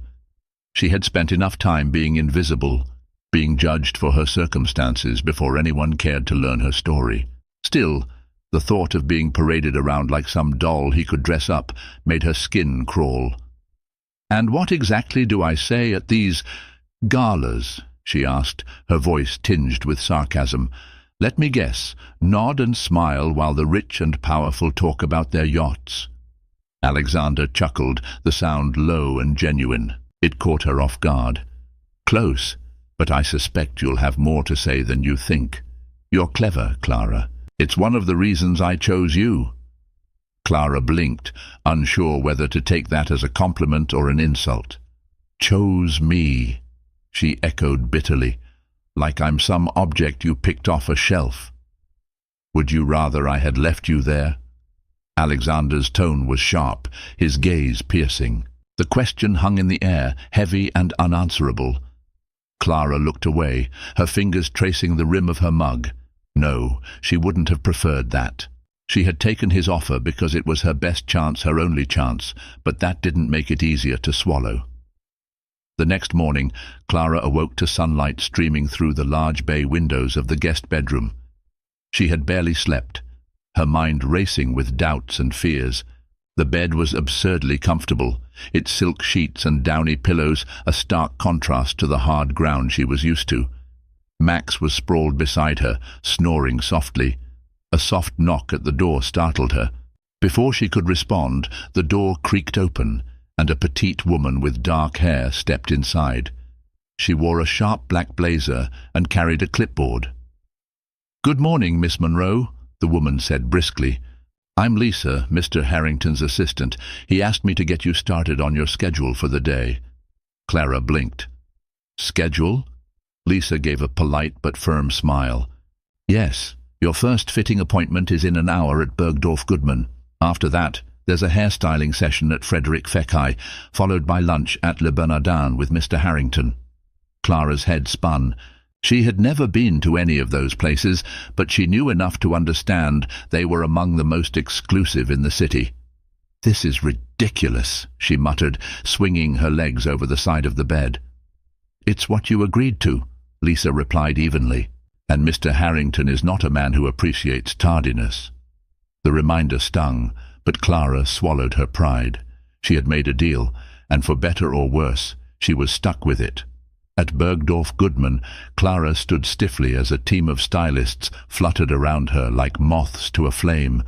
She had spent enough time being invisible, being judged for her circumstances before anyone cared to learn her story. Still, the thought of being paraded around like some doll he could dress up made her skin crawl. "And what exactly do I say at these galas?" she asked, her voice tinged with sarcasm. "Let me guess, nod and smile while the rich and powerful talk about their yachts." Alexander chuckled, the sound low and genuine. It caught her off guard. "Close, but I suspect you'll have more to say than you think. You're clever, Clara. It's one of the reasons I chose you." Clara blinked, unsure whether to take that as a compliment or an insult. "Chose me," she echoed bitterly, "like I'm some object you picked off a shelf. Would you rather I had left you there?" Alexander's tone was sharp, his gaze piercing. The question hung in the air, heavy and unanswerable. Clara looked away, her fingers tracing the rim of her mug. No, she wouldn't have preferred that. She had taken his offer because it was her best chance, her only chance, but that didn't make it easier to swallow. The next morning, Clara awoke to sunlight streaming through the large bay windows of the guest bedroom. She had barely slept, her mind racing with doubts and fears. The bed was absurdly comfortable, its silk sheets and downy pillows a stark contrast to the hard ground she was used to. Max was sprawled beside her, snoring softly. A soft knock at the door startled her. Before she could respond, the door creaked open, and a petite woman with dark hair stepped inside. She wore a sharp black blazer and carried a clipboard. "Good morning, Miss Monroe," the woman said briskly. "I'm Lisa, Mr. Harrington's assistant. He asked me to get you started on your schedule for the day." Clara blinked. Schedule? Lisa gave a polite but firm smile. Yes, your first fitting appointment is in an hour at Bergdorf Goodman. After that, there's a hairstyling session at Frederick Fekkai, followed by lunch at Le Bernardin with Mr. Harrington. Clara's head spun. She had never been to any of those places, but she knew enough to understand they were among the most exclusive in the city. This is ridiculous, she muttered, swinging her legs over the side of the bed. It's what you agreed to, Lisa replied evenly, and Mr. Harrington is not a man who appreciates tardiness. The reminder stung, but Clara swallowed her pride. She had made a deal, and for better or worse, she was stuck with it. At Bergdorf Goodman, Clara stood stiffly as a team of stylists fluttered around her like moths to a flame.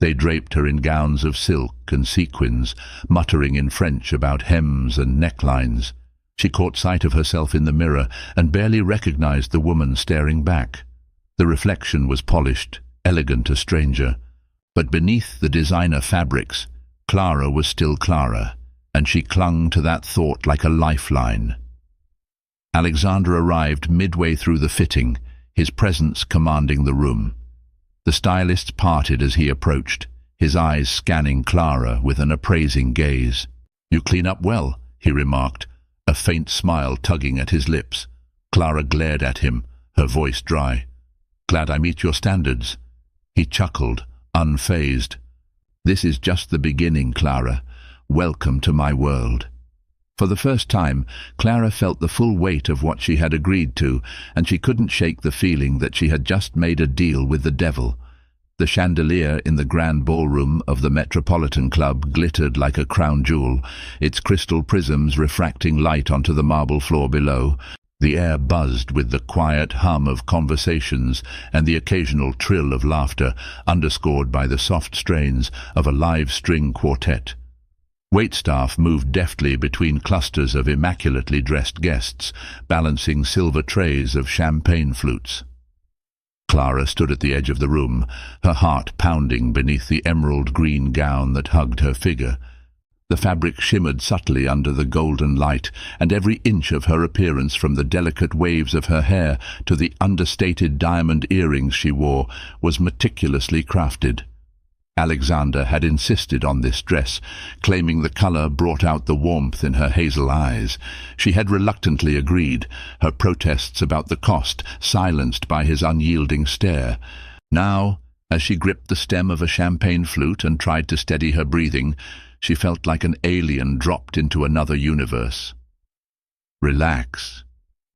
They draped her in gowns of silk and sequins, muttering in French about hems and necklines. She caught sight of herself in the mirror and barely recognized the woman staring back. The reflection was polished, elegant a stranger. But beneath the designer fabrics, Clara was still Clara, and she clung to that thought like a lifeline. Alexander arrived midway through the fitting, his presence commanding the room. The stylists parted as he approached, his eyes scanning Clara with an appraising gaze. "You clean up well," he remarked, a faint smile tugging at his lips. Clara glared at him, her voice dry. "Glad I meet your standards." He chuckled, unfazed. "This is just the beginning, Clara. Welcome to my world." For the first time, Clara felt the full weight of what she had agreed to, and she couldn't shake the feeling that she had just made a deal with the devil. The chandelier in the grand ballroom of the Metropolitan Club glittered like a crown jewel, its crystal prisms refracting light onto the marble floor below. The air buzzed with the quiet hum of conversations and the occasional trill of laughter, underscored by the soft strains of a live string quartet. Waitstaff moved deftly between clusters of immaculately dressed guests, balancing silver trays of champagne flutes. Clara stood at the edge of the room, her heart pounding beneath the emerald-green gown that hugged her figure. The fabric shimmered subtly under the golden light, and every inch of her appearance, from the delicate waves of her hair to the understated diamond earrings she wore, was meticulously crafted. Alexander had insisted on this dress, claiming the color brought out the warmth in her hazel eyes. She had reluctantly agreed, her protests about the cost silenced by his unyielding stare. Now, as she gripped the stem of a champagne flute and tried to steady her breathing, she felt like an alien dropped into another universe. "Relax,"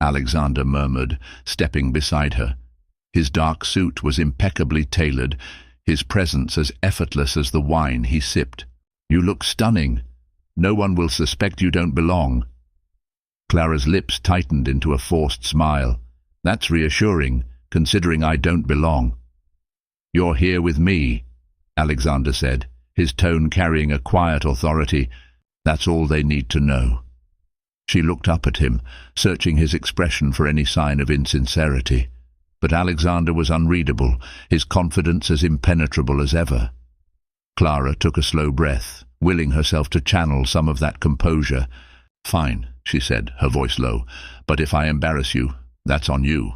Alexander murmured, stepping beside her. His dark suit was impeccably tailored, his presence as effortless as the wine he sipped. "You look stunning. No one will suspect you don't belong." Clara's lips tightened into a forced smile. "That's reassuring, considering I don't belong." "You're here with me," Alexander said, his tone carrying a quiet authority. "That's all they need to know." She looked up at him, searching his expression for any sign of insincerity. But Alexander was unreadable, his confidence as impenetrable as ever. Clara took a slow breath, willing herself to channel some of that composure. "Fine," she said, her voice low, "but if I embarrass you, that's on you."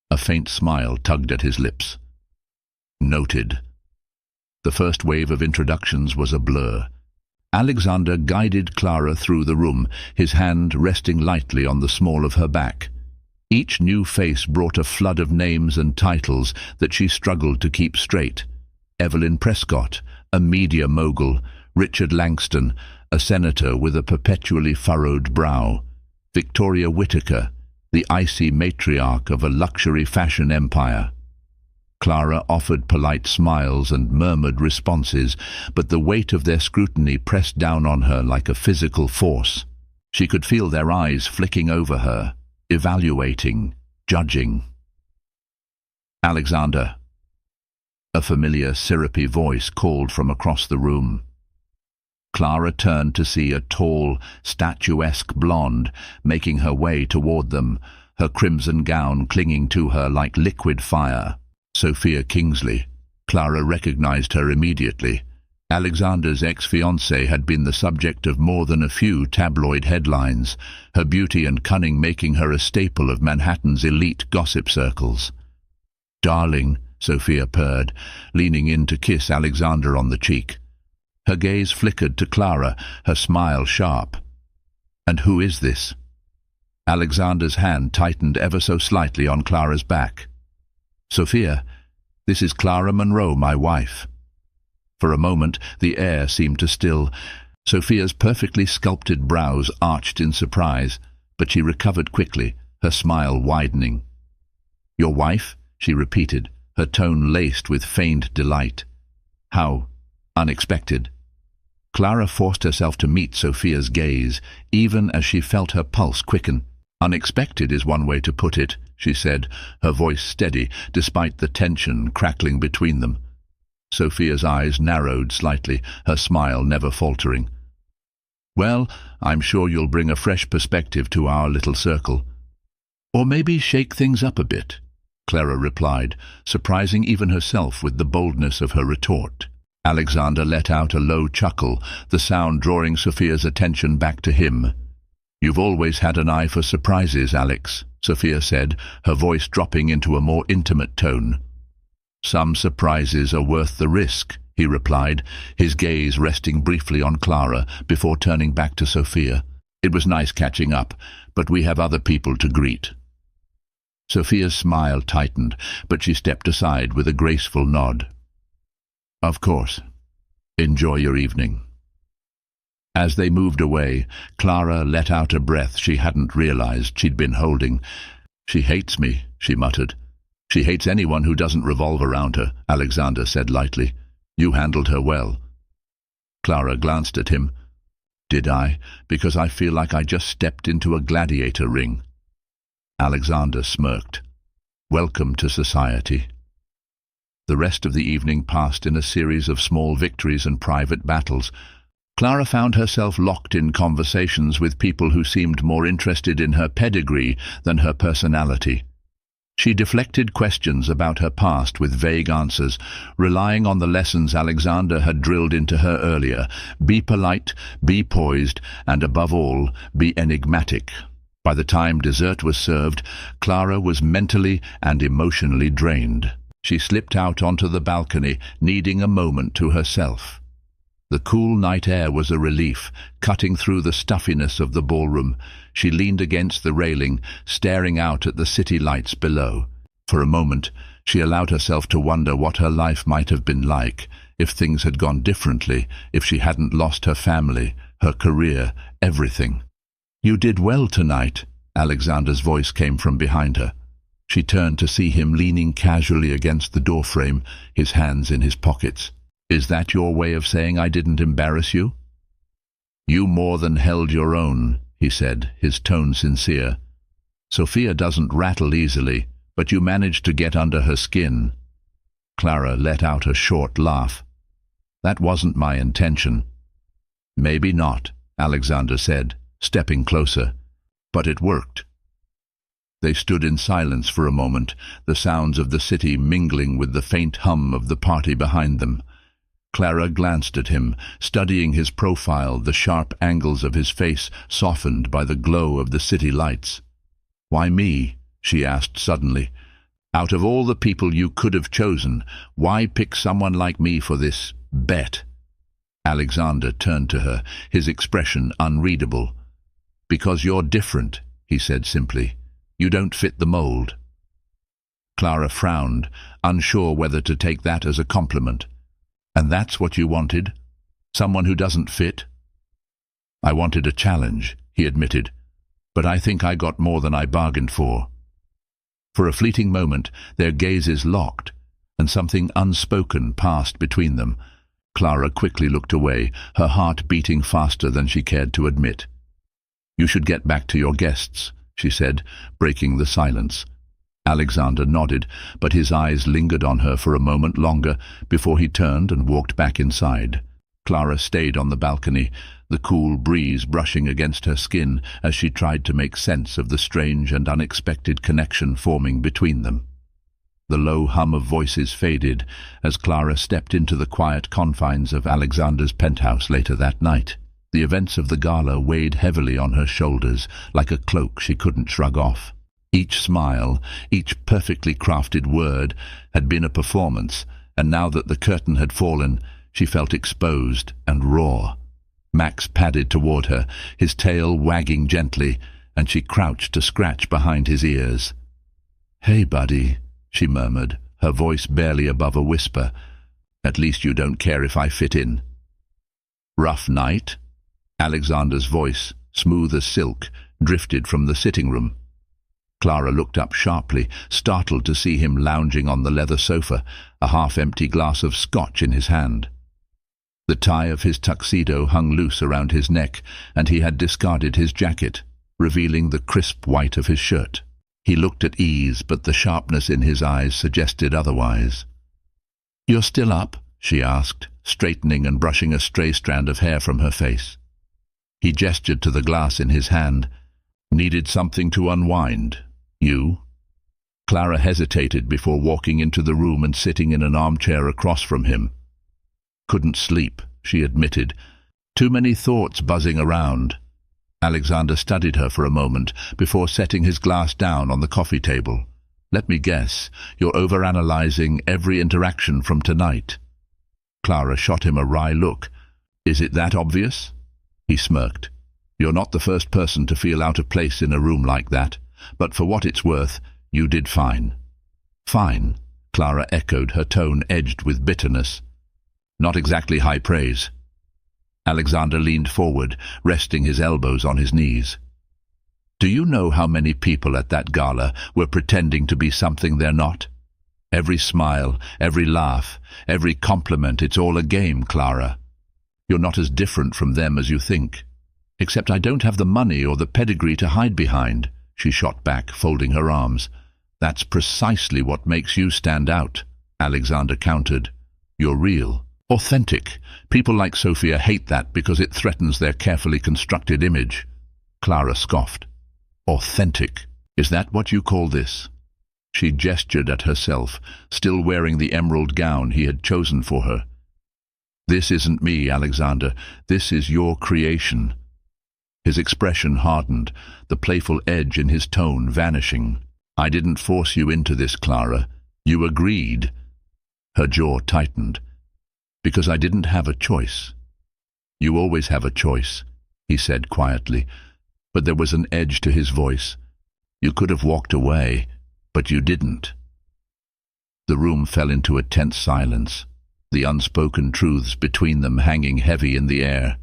A faint smile tugged at his lips. "Noted." The first wave of introductions was a blur. Alexander guided Clara through the room, his hand resting lightly on the small of her back. Each new face brought a flood of names and titles that she struggled to keep straight. Evelyn Prescott, a media mogul; Richard Langston, a senator with a perpetually furrowed brow; Victoria Whittaker, the icy matriarch of a luxury fashion empire. Clara offered polite smiles and murmured responses, but the weight of their scrutiny pressed down on her like a physical force. She could feel their eyes flicking over her, evaluating, judging. "Alexander." A familiar, syrupy voice called from across the room. Clara turned to see a tall, statuesque blonde making her way toward them, her crimson gown clinging to her like liquid fire. Sophia Kingsley. Clara recognized her immediately. Alexander's ex-fiancée had been the subject of more than a few tabloid headlines, her beauty and cunning making her a staple of Manhattan's elite gossip circles. "Darling," Sophia purred, leaning in to kiss Alexander on the cheek. Her gaze flickered to Clara, her smile sharp. "And who is this?" Alexander's hand tightened ever so slightly on Clara's back. "Sophia, this is Clara Monroe, my wife." For a moment the air seemed to still. Sophia's perfectly sculpted brows arched in surprise, but she recovered quickly, her smile widening. "Your wife?" she repeated, her tone laced with feigned delight. "How unexpected." Clara forced herself to meet Sophia's gaze, even as she felt her pulse quicken. "Unexpected is one way to put it," she said, her voice steady, despite the tension crackling between them. Sophia's eyes narrowed slightly, her smile never faltering. "Well, I'm sure you'll bring a fresh perspective to our little circle. Or maybe shake things up a bit," Clara replied, surprising even herself with the boldness of her retort. Alexander let out a low chuckle, the sound drawing Sophia's attention back to him. "You've always had an eye for surprises, Alex," Sophia said, her voice dropping into a more intimate tone. "Some surprises are worth the risk," he replied, his gaze resting briefly on Clara before turning back to Sophia. "It was nice catching up, but we have other people to greet." Sophia's smile tightened, but she stepped aside with a graceful nod. "Of course. Enjoy your evening." As they moved away, Clara let out a breath she hadn't realized she'd been holding. "She hates me," she muttered. "She hates anyone who doesn't revolve around her," Alexander said lightly. "You handled her well." Clara glanced at him. "Did I? Because I feel like I just stepped into a gladiator ring." Alexander smirked. "Welcome to society." The rest of the evening passed in a series of small victories and private battles. Clara found herself locked in conversations with people who seemed more interested in her pedigree than her personality. She deflected questions about her past with vague answers, relying on the lessons Alexander had drilled into her earlier. Be polite, be poised, and above all, be enigmatic. By the time dessert was served, Clara was mentally and emotionally drained. She slipped out onto the balcony, needing a moment to herself. The cool night air was a relief, cutting through the stuffiness of the ballroom. She leaned against the railing, staring out at the city lights below. For a moment, she allowed herself to wonder what her life might have been like, if things had gone differently, if she hadn't lost her family, her career, everything. "You did well tonight," Alexander's voice came from behind her. She turned to see him leaning casually against the doorframe, his hands in his pockets. "Is that your way of saying I didn't embarrass you?" "You more than held your own," he said, his tone sincere. "Sophia doesn't rattle easily, but you managed to get under her skin." Clara let out a short laugh. "That wasn't my intention." "Maybe not," Alexander said, stepping closer. "But it worked." They stood in silence for a moment, the sounds of the city mingling with the faint hum of the party behind them. Clara glanced at him, studying his profile, the sharp angles of his face softened by the glow of the city lights. "Why me?" she asked suddenly. "Out of all the people you could have chosen, why pick someone like me for this bet?" Alexander turned to her, his expression unreadable. "Because you're different," he said simply. "You don't fit the mold." Clara frowned, unsure whether to take that as a compliment. "And that's what you wanted? Someone who doesn't fit?" "I wanted a challenge," he admitted, "but I think I got more than I bargained for." For a fleeting moment, their gazes locked, and something unspoken passed between them. Clara quickly looked away, her heart beating faster than she cared to admit. "You should get back to your guests," she said, breaking the silence. Alexander nodded, but his eyes lingered on her for a moment longer before he turned and walked back inside. Clara stayed on the balcony, the cool breeze brushing against her skin as she tried to make sense of the strange and unexpected connection forming between them. The low hum of voices faded as Clara stepped into the quiet confines of Alexander's penthouse later that night. The events of the gala weighed heavily on her shoulders, like a cloak she couldn't shrug off. Each smile, each perfectly crafted word had been a performance, and now that the curtain had fallen, she felt exposed and raw. Max padded toward her, his tail wagging gently, and she crouched to scratch behind his ears. "Hey, buddy," she murmured, her voice barely above a whisper. "At least you don't care if I fit in." "Rough night?" Alexander's voice, smooth as silk, drifted from the sitting room. Clara looked up sharply, startled to see him lounging on the leather sofa, a half-empty glass of scotch in his hand. The tie of his tuxedo hung loose around his neck, and he had discarded his jacket, revealing the crisp white of his shirt. He looked at ease, but the sharpness in his eyes suggested otherwise. "You're still up?" she asked, straightening and brushing a stray strand of hair from her face. He gestured to the glass in his hand. "Needed something to unwind. You?" Clara hesitated before walking into the room and sitting in an armchair across from him. "Couldn't sleep," she admitted. "Too many thoughts buzzing around." Alexander studied her for a moment before setting his glass down on the coffee table. "Let me guess, you're overanalyzing every interaction from tonight." Clara shot him a wry look. "Is it that obvious?" He smirked. "You're not the first person to feel out of place in a room like that, but for what it's worth, you did fine." "Fine," Clara echoed, her tone edged with bitterness. "Not exactly high praise." Alexander leaned forward, resting his elbows on his knees. "Do you know how many people at that gala were pretending to be something they're not? Every smile, every laugh, every compliment, it's all a game, Clara. You're not as different from them as you think. Except I don't have the money or the pedigree to hide behind," she shot back, folding her arms. "That's precisely what makes you stand out," Alexander countered. "You're real. Authentic. People like Sophia hate that because it threatens their carefully constructed image." Clara scoffed. "Authentic? Is that what you call this?" She gestured at herself, still wearing the emerald gown he had chosen for her. "This isn't me, Alexander. This is your creation." His expression hardened, the playful edge in his tone vanishing. "I didn't force you into this, Clara. You agreed." Her jaw tightened. "Because I didn't have a choice." "You always have a choice," he said quietly, but there was an edge to his voice. "You could have walked away, but you didn't." The room fell into a tense silence, the unspoken truths between them hanging heavy in the air.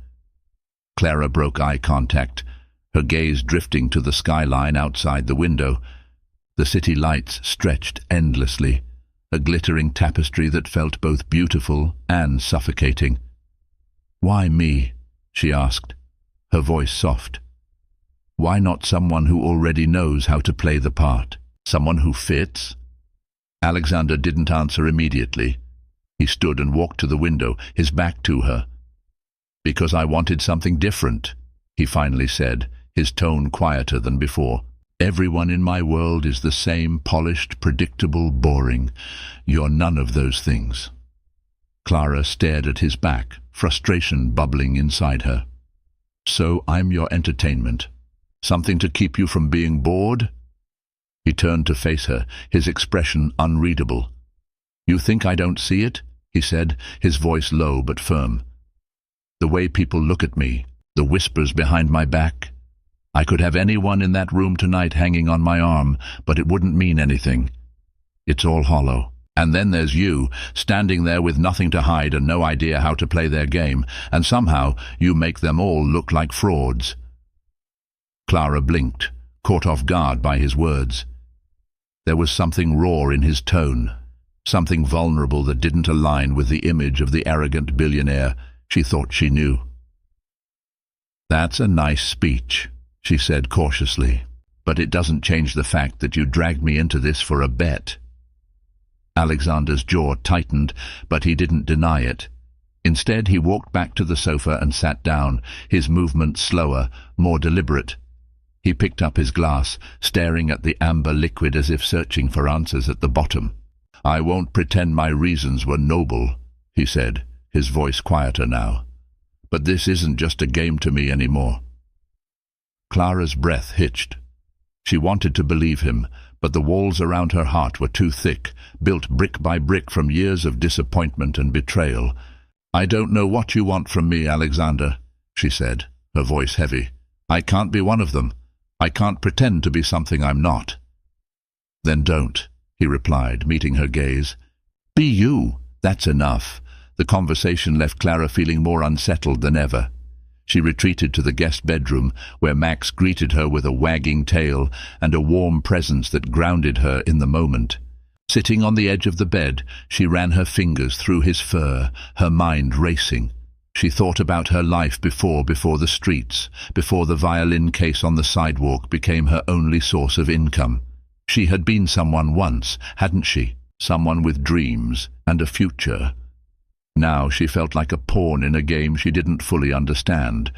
Clara broke eye contact, her gaze drifting to the skyline outside the window. The city lights stretched endlessly, a glittering tapestry that felt both beautiful and suffocating. "Why me?" she asked, her voice soft. "Why not someone who already knows how to play the part? Someone who fits?" Alexander didn't answer immediately. He stood and walked to the window, his back to her. "Because I wanted something different," he finally said, his tone quieter than before. "Everyone in my world is the same, polished, predictable, boring. You're none of those things." Clara stared at his back, frustration bubbling inside her. "So I'm your entertainment? Something to keep you from being bored?" He turned to face her, his expression unreadable. "You think I don't see it?" he said, his voice low but firm. "The way people look at me, the whispers behind my back. I could have anyone in that room tonight hanging on my arm, but it wouldn't mean anything. It's all hollow. And then there's you, standing there with nothing to hide and no idea how to play their game, and somehow you make them all look like frauds." Clara blinked, caught off guard by his words. There was something raw in his tone, something vulnerable that didn't align with the image of the arrogant billionaire she thought she knew. "That's a nice speech," she said cautiously, "but it doesn't change the fact that you dragged me into this for a bet." Alexander's jaw tightened, but he didn't deny it. Instead, he walked back to the sofa and sat down, his movement slower, more deliberate. He picked up his glass, staring at the amber liquid as if searching for answers at the bottom. "I won't pretend my reasons were noble," he said, his voice quieter now. "But this isn't just a game to me anymore." Clara's breath hitched. She wanted to believe him, but the walls around her heart were too thick, built brick by brick from years of disappointment and betrayal. "I don't know what you want from me, Alexander," she said, her voice heavy. "I can't be one of them. I can't pretend to be something I'm not." "Then don't," he replied, meeting her gaze. "Be you. That's enough." The conversation left Clara feeling more unsettled than ever. She retreated to the guest bedroom, where Max greeted her with a wagging tail and a warm presence that grounded her in the moment. Sitting on the edge of the bed, she ran her fingers through his fur, her mind racing. She thought about her life before the streets, before the violin case on the sidewalk became her only source of income. She had been someone once, hadn't she? Someone with dreams and a future. Now she felt like a pawn in a game she didn't fully understand.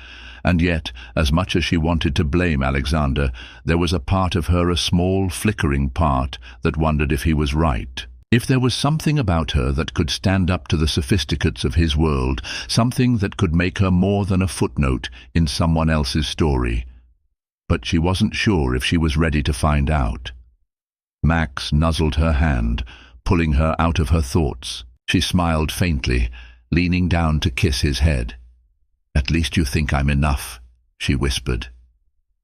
And yet, as much as she wanted to blame Alexander, there was a part of her, a small, flickering part, that wondered if he was right. If there was something about her that could stand up to the sophisticates of his world, something that could make her more than a footnote in someone else's story. But she wasn't sure if she was ready to find out. Max nuzzled her hand, pulling her out of her thoughts. She smiled faintly, leaning down to kiss his head. "At least you think I'm enough," she whispered.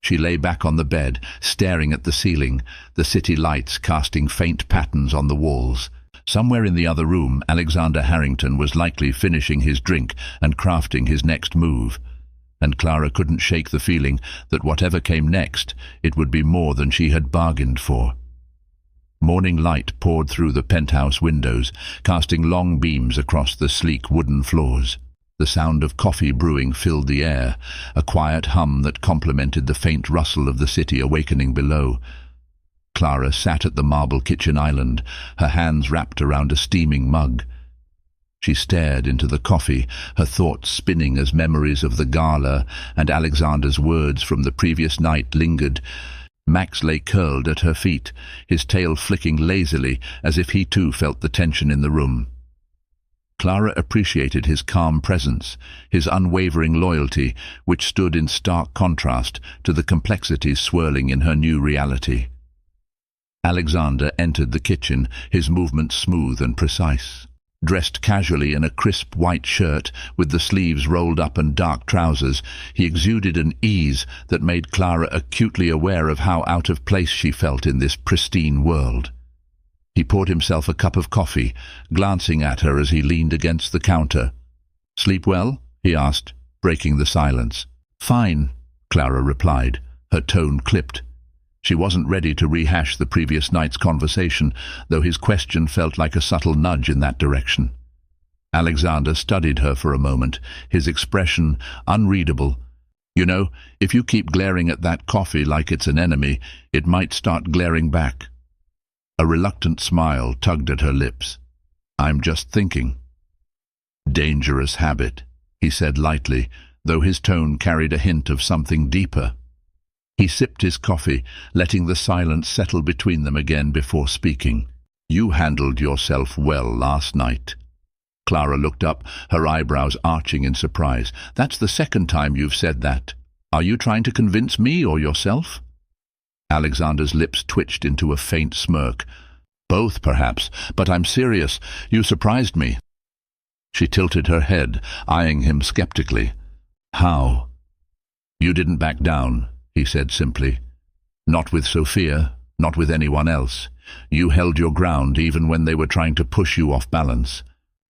She lay back on the bed, staring at the ceiling, the city lights casting faint patterns on the walls. Somewhere in the other room, Alexander Harrington was likely finishing his drink and crafting his next move. And Clara couldn't shake the feeling that whatever came next, it would be more than she had bargained for. Morning light poured through the penthouse windows, casting long beams across the sleek wooden floors. The sound of coffee brewing filled the air, a quiet hum that complemented the faint rustle of the city awakening below. Clara sat at the marble kitchen island, her hands wrapped around a steaming mug. She stared into the coffee, her thoughts spinning as memories of the gala and Alexander's words from the previous night lingered. Max lay curled at her feet, his tail flicking lazily as if he too felt the tension in the room. Clara appreciated his calm presence, his unwavering loyalty, which stood in stark contrast to the complexities swirling in her new reality. Alexander entered the kitchen, his movements smooth and precise. Dressed casually in a crisp white shirt with the sleeves rolled up and dark trousers, he exuded an ease that made Clara acutely aware of how out of place she felt in this pristine world. He poured himself a cup of coffee, glancing at her as he leaned against the counter. "Sleep well?" he asked, breaking the silence. "Fine," Clara replied, her tone clipped. She wasn't ready to rehash the previous night's conversation, though his question felt like a subtle nudge in that direction. Alexander studied her for a moment, his expression unreadable. "You know, if you keep glaring at that coffee like it's an enemy, it might start glaring back." A reluctant smile tugged at her lips. "I'm just thinking." "Dangerous habit," he said lightly, though his tone carried a hint of something deeper. He sipped his coffee, letting the silence settle between them again before speaking. "You handled yourself well last night." Clara looked up, her eyebrows arching in surprise. "That's the second time you've said that. Are you trying to convince me or yourself?" Alexander's lips twitched into a faint smirk. "Both, perhaps, but I'm serious. You surprised me." She tilted her head, eyeing him skeptically. "How?" "You didn't back down," he said simply. "Not with Sophia, not with anyone else. You held your ground even when they were trying to push you off balance.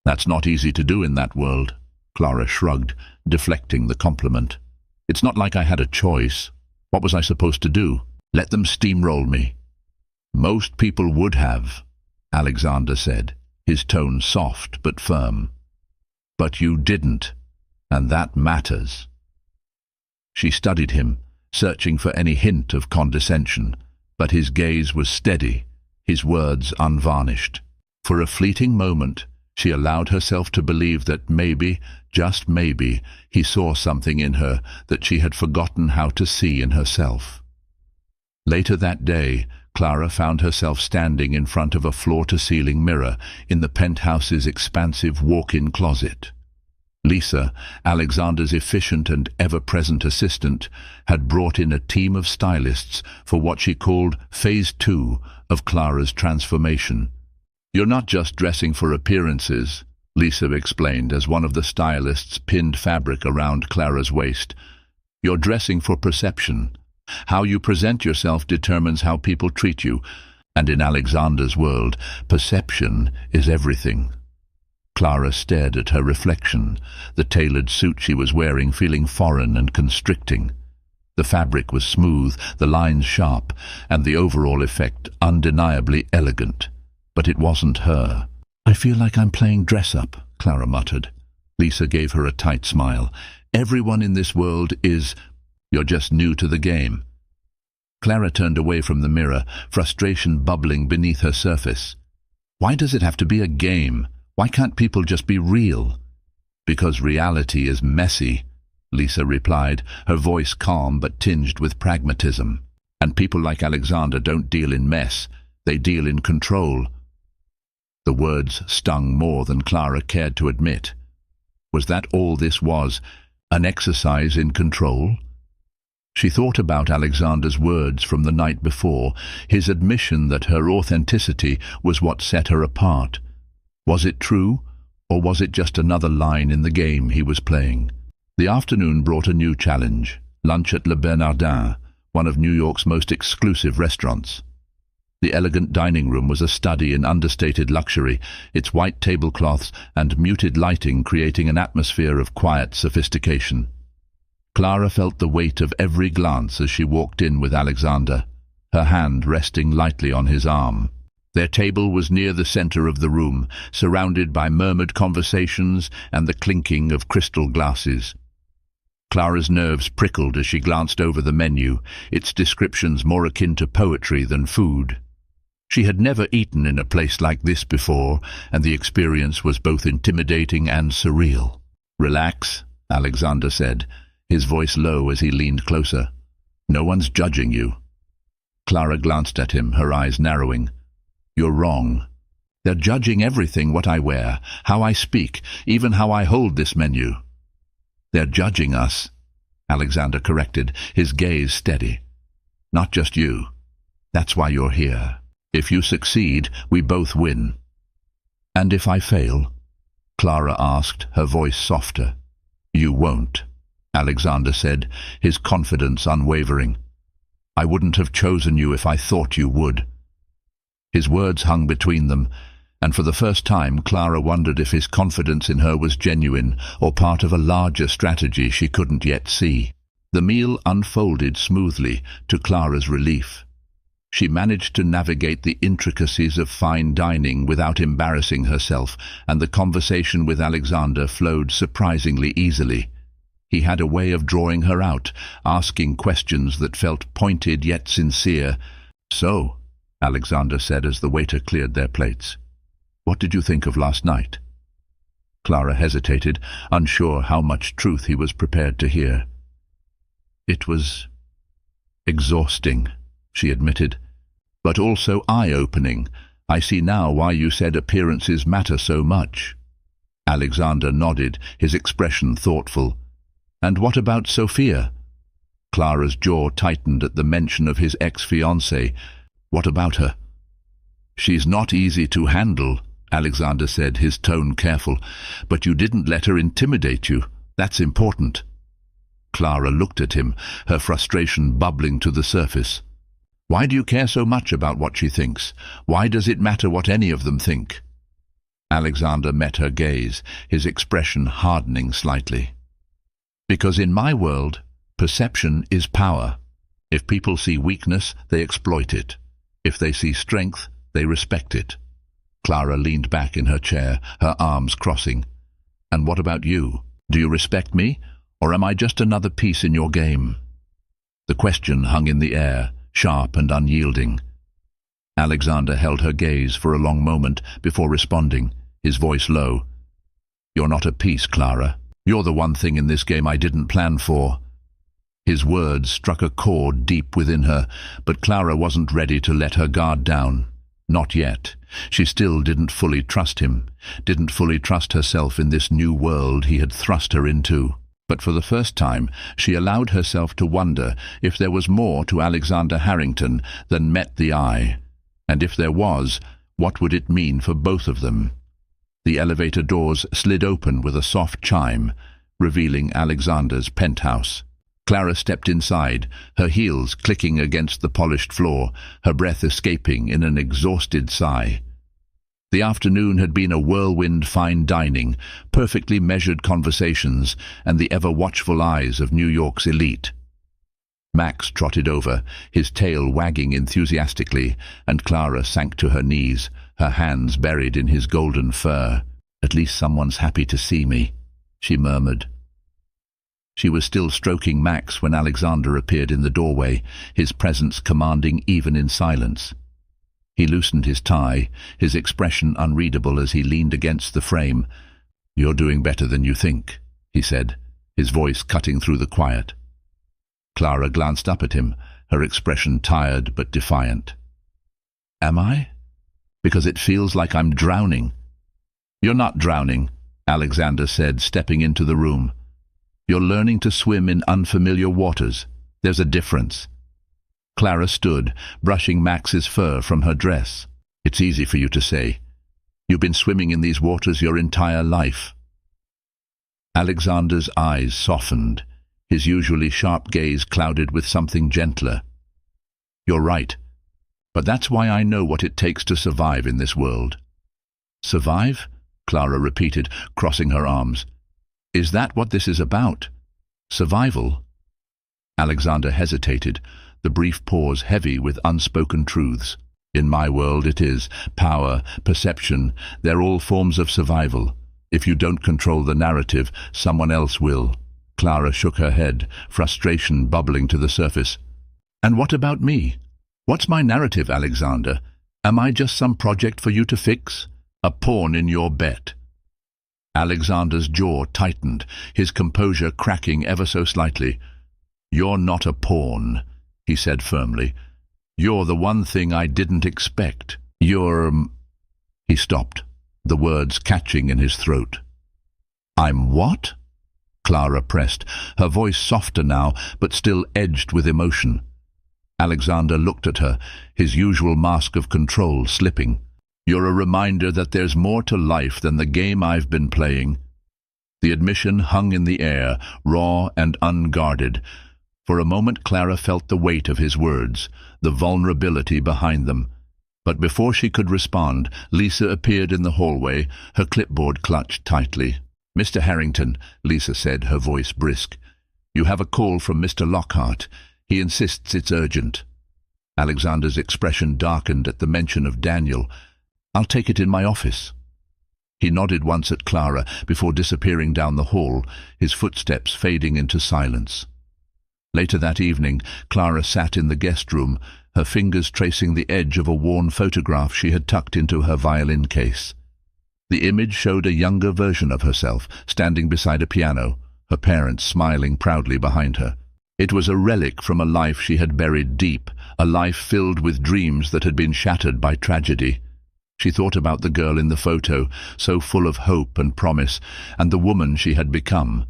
That's not easy to do in that world." Clara shrugged, deflecting the compliment. "It's not like I had a choice. What was I supposed to do? Let them steamroll me?" "Most people would have," Alexander said, his tone soft but firm. "But you didn't, and that matters." She studied him, searching for any hint of condescension, but his gaze was steady, his words unvarnished. For a fleeting moment, she allowed herself to believe that maybe, just maybe, he saw something in her that she had forgotten how to see in herself. Later that day, Clara found herself standing in front of a floor-to-ceiling mirror in the penthouse's expansive walk-in closet. Lisa, Alexander's efficient and ever-present assistant, had brought in a team of stylists for what she called Phase 2 of Clara's transformation. "You're not just dressing for appearances," Lisa explained as one of the stylists pinned fabric around Clara's waist. "You're dressing for perception. How you present yourself determines how people treat you, and in Alexander's world, perception is everything." Clara stared at her reflection, the tailored suit she was wearing feeling foreign and constricting. The fabric was smooth, the lines sharp, and the overall effect undeniably elegant. But it wasn't her. "I feel like I'm playing dress-up," Clara muttered. Lisa gave her a tight smile. "Everyone in this world is... You're just new to the game." Clara turned away from the mirror, frustration bubbling beneath her surface. "Why does it have to be a game? Why can't people just be real?" "Because reality is messy," Lisa replied, her voice calm but tinged with pragmatism. "And people like Alexander don't deal in mess, they deal in control." The words stung more than Clara cared to admit. Was that all this was, an exercise in control? She thought about Alexander's words from the night before, his admission that her authenticity was what set her apart. Was it true, or was it just another line in the game he was playing? The afternoon brought a new challenge, lunch at Le Bernardin, one of New York's most exclusive restaurants. The elegant dining room was a study in understated luxury, its white tablecloths and muted lighting creating an atmosphere of quiet sophistication. Clara felt the weight of every glance as she walked in with Alexander, her hand resting lightly on his arm. Their table was near the center of the room, surrounded by murmured conversations and the clinking of crystal glasses. Clara's nerves prickled as she glanced over the menu, its descriptions more akin to poetry than food. She had never eaten in a place like this before, and the experience was both intimidating and surreal. "Relax," Alexander said, his voice low as he leaned closer. "No one's judging you." Clara glanced at him, her eyes narrowing. "You're wrong. They're judging everything, what I wear, how I speak, even how I hold this menu." "They're judging us," Alexander corrected, his gaze steady. "Not just you. That's why you're here. If you succeed, we both win." "And if I fail?" Clara asked, her voice softer. "You won't," Alexander said, his confidence unwavering. "I wouldn't have chosen you if I thought you would." His words hung between them, and for the first time Clara wondered if his confidence in her was genuine or part of a larger strategy she couldn't yet see. The meal unfolded smoothly, to Clara's relief. She managed to navigate the intricacies of fine dining without embarrassing herself, and the conversation with Alexander flowed surprisingly easily. He had a way of drawing her out, asking questions that felt pointed yet sincere. "So," Alexander said as the waiter cleared their plates, "what did you think of last night?" Clara hesitated, unsure how much truth he was prepared to hear. "It was exhausting," she admitted, "but also eye-opening. I see now why you said appearances matter so much." Alexander nodded, his expression thoughtful. "And what about Sophia?" Clara's jaw tightened at the mention of his ex-fiancée. "What about her?" "She's not easy to handle," Alexander said, his tone careful. "But you didn't let her intimidate you. That's important." Clara looked at him, her frustration bubbling to the surface. "Why do you care so much about what she thinks? Why does it matter what any of them think?" Alexander met her gaze, his expression hardening slightly. "Because in my world, perception is power. If people see weakness, they exploit it. If they see strength, they respect it." Clara leaned back in her chair, her arms crossing. "And what about you? Do you respect me, or am I just another piece in your game?" The question hung in the air, sharp and unyielding. Alexander held her gaze for a long moment before responding, his voice low. "You're not a piece, Clara. You're the one thing in this game I didn't plan for." His words struck a chord deep within her, but Clara wasn't ready to let her guard down. Not yet. She still didn't fully trust him, didn't fully trust herself in this new world he had thrust her into. But for the first time, she allowed herself to wonder if there was more to Alexander Harrington than met the eye. And if there was, what would it mean for both of them? The elevator doors slid open with a soft chime, revealing Alexander's penthouse. Clara stepped inside, her heels clicking against the polished floor, her breath escaping in an exhausted sigh. The afternoon had been a whirlwind fine dining, perfectly measured conversations, and the ever-watchful eyes of New York's elite. Max trotted over, his tail wagging enthusiastically, and Clara sank to her knees, her hands buried in his golden fur. "At least someone's happy to see me," she murmured. She was still stroking Max when Alexander appeared in the doorway, his presence commanding even in silence. He loosened his tie, his expression unreadable as he leaned against the frame. "You're doing better than you think," he said, his voice cutting through the quiet. Clara glanced up at him, her expression tired but defiant. "Am I? Because it feels like I'm drowning." "You're not drowning," Alexander said, stepping into the room. "You're learning to swim in unfamiliar waters. There's a difference." Clara stood, brushing Max's fur from her dress. "It's easy for you to say. You've been swimming in these waters your entire life." Alexander's eyes softened, his usually sharp gaze clouded with something gentler. "You're right. But that's why I know what it takes to survive in this world." "Survive?" Clara repeated, crossing her arms. "Is that what this is about? Survival?" Alexander hesitated, the brief pause heavy with unspoken truths. "In my world it is. Power, perception, they're all forms of survival. If you don't control the narrative, someone else will." Clara shook her head, frustration bubbling to the surface. "And what about me? What's my narrative, Alexander? Am I just some project for you to fix? A pawn in your bet?" Alexander's jaw tightened, his composure cracking ever so slightly. "You're not a pawn," he said firmly. "You're the one thing I didn't expect. You're—" He stopped, the words catching in his throat. "I'm what?" Clara pressed, her voice softer now, but still edged with emotion. Alexander looked at her, his usual mask of control slipping. "You're a reminder that there's more to life than the game I've been playing." The admission hung in the air, raw and unguarded. For a moment Clara felt the weight of his words, the vulnerability behind them. But before she could respond, Lisa appeared in the hallway, her clipboard clutched tightly. "Mr. Harrington," Lisa said, her voice brisk. "You have a call from Mr. Lockhart. He insists it's urgent." Alexander's expression darkened at the mention of Daniel. "I'll take it in my office." He nodded once at Clara before disappearing down the hall, his footsteps fading into silence. Later that evening, Clara sat in the guest room, her fingers tracing the edge of a worn photograph she had tucked into her violin case. The image showed a younger version of herself, standing beside a piano, her parents smiling proudly behind her. It was a relic from a life she had buried deep, a life filled with dreams that had been shattered by tragedy. She thought about the girl in the photo, so full of hope and promise, and the woman she had become.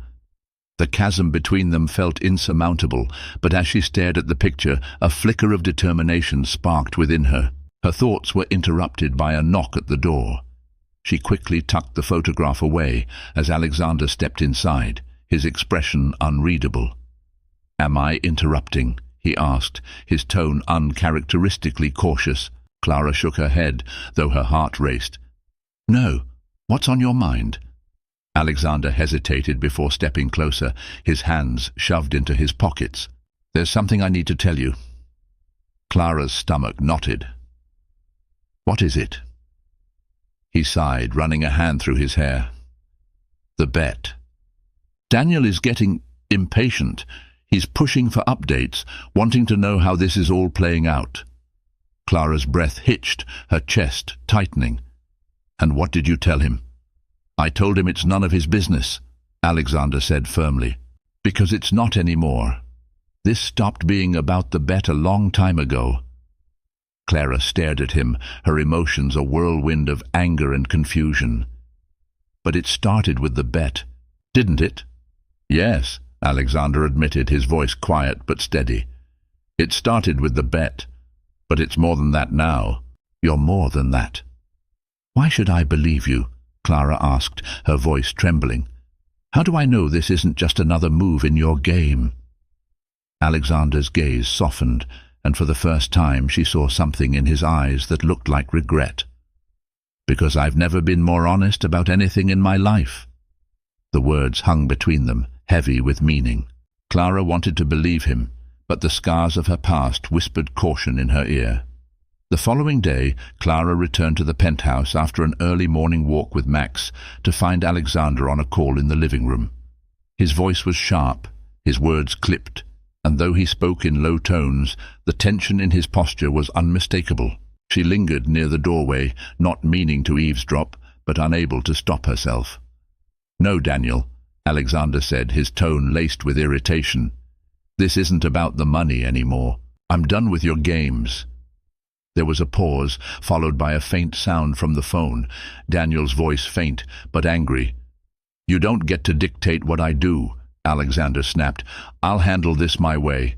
The chasm between them felt insurmountable, but as she stared at the picture, a flicker of determination sparked within her. Her thoughts were interrupted by a knock at the door. She quickly tucked the photograph away as Alexander stepped inside, his expression unreadable. "Am I interrupting?" he asked, his tone uncharacteristically cautious. Clara shook her head, though her heart raced. "No. What's on your mind?" Alexander hesitated before stepping closer, his hands shoved into his pockets. "There's something I need to tell you." Clara's stomach knotted. "What is it?" He sighed, running a hand through his hair. "The bet. Daniel is getting impatient. He's pushing for updates, wanting to know how this is all playing out." Clara's breath hitched, her chest tightening. "And what did you tell him?" "I told him it's none of his business," Alexander said firmly. "Because it's not anymore. This stopped being about the bet a long time ago. Clara stared at him, her emotions a whirlwind of anger and confusion. But it started with the bet, didn't it? Yes, Alexander admitted, his voice quiet but steady. It started with the bet, but it's more than that now. You're more than that. Why should I believe you? Clara asked, her voice trembling. How do I know this isn't just another move in your game? Alexander's gaze softened, and for the first time she saw something in his eyes that looked like regret. Because I've never been more honest about anything in my life. The words hung between them, heavy with meaning. Clara wanted to believe him, but the scars of her past whispered caution in her ear. The following day, Clara returned to the penthouse after an early morning walk with Max to find Alexander on a call in the living room. His voice was sharp, his words clipped, and though he spoke in low tones, the tension in his posture was unmistakable. She lingered near the doorway, not meaning to eavesdrop, but unable to stop herself. "No, Daniel," Alexander said, his tone laced with irritation. "This isn't about the money anymore. I'm done with your games." There was a pause, followed by a faint sound from the phone, Daniel's voice faint but angry. "You don't get to dictate what I do," Alexander snapped. "I'll handle this my way."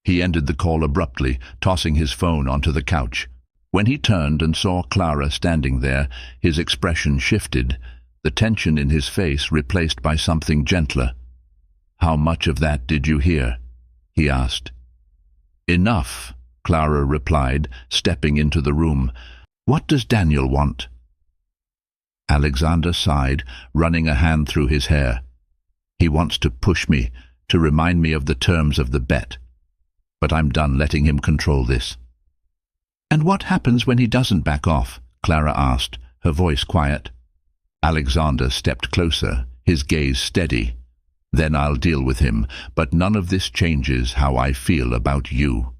He ended the call abruptly, tossing his phone onto the couch. When he turned and saw Clara standing there, his expression shifted, the tension in his face replaced by something gentler. "How much of that did you hear?" he asked. "Enough," Clara replied, stepping into the room. "What does Daniel want?" Alexander sighed, running a hand through his hair. "He wants to push me, to remind me of the terms of the bet. But I'm done letting him control this." "And what happens when he doesn't back off?" Clara asked, her voice quiet. Alexander stepped closer, his gaze steady. "Then I'll deal with him, but none of this changes how I feel about you."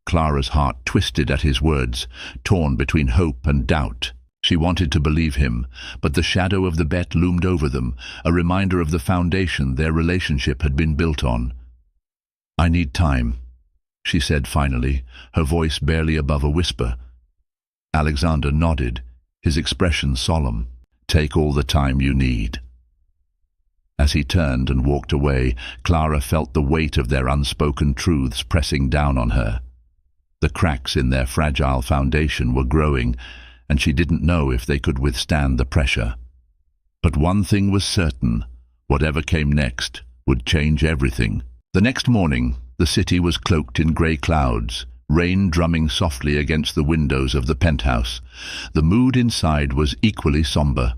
Clara's heart twisted at his words, torn between hope and doubt. She wanted to believe him, but the shadow of the bet loomed over them, a reminder of the foundation their relationship had been built on. "I need time," she said finally, her voice barely above a whisper. Alexander nodded, his expression solemn. "Take all the time you need." As he turned and walked away, Clara felt the weight of their unspoken truths pressing down on her. The cracks in their fragile foundation were growing, and she didn't know if they could withstand the pressure. But one thing was certain: whatever came next would change everything. The next morning, the city was cloaked in grey clouds, rain drumming softly against the windows of the penthouse. The mood inside was equally somber.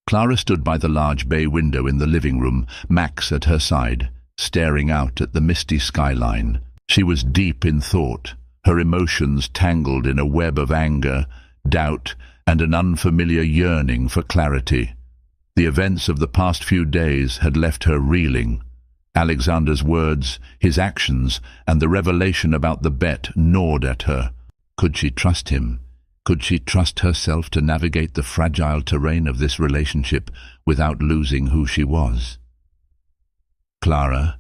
Clara stood by the large bay window in the living room, Max at her side, staring out at the misty skyline. She was deep in thought, her emotions tangled in a web of anger, doubt, and an unfamiliar yearning for clarity. The events of the past few days had left her reeling. Alexander's words, his actions, and the revelation about the bet gnawed at her. Could she trust him? Could she trust herself to navigate the fragile terrain of this relationship without losing who she was? "Clara,"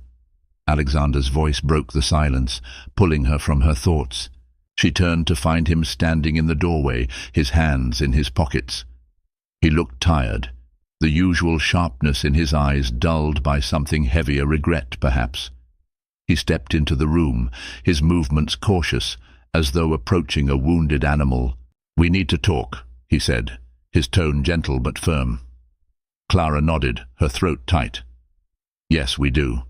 Alexander's voice broke the silence, pulling her from her thoughts. She turned to find him standing in the doorway, his hands in his pockets. He looked tired, the usual sharpness in his eyes dulled by something heavier, regret perhaps. He stepped into the room, his movements cautious, as though approaching a wounded animal. "We need to talk," he said, his tone gentle but firm. Clara nodded, her throat tight. "Yes, we do."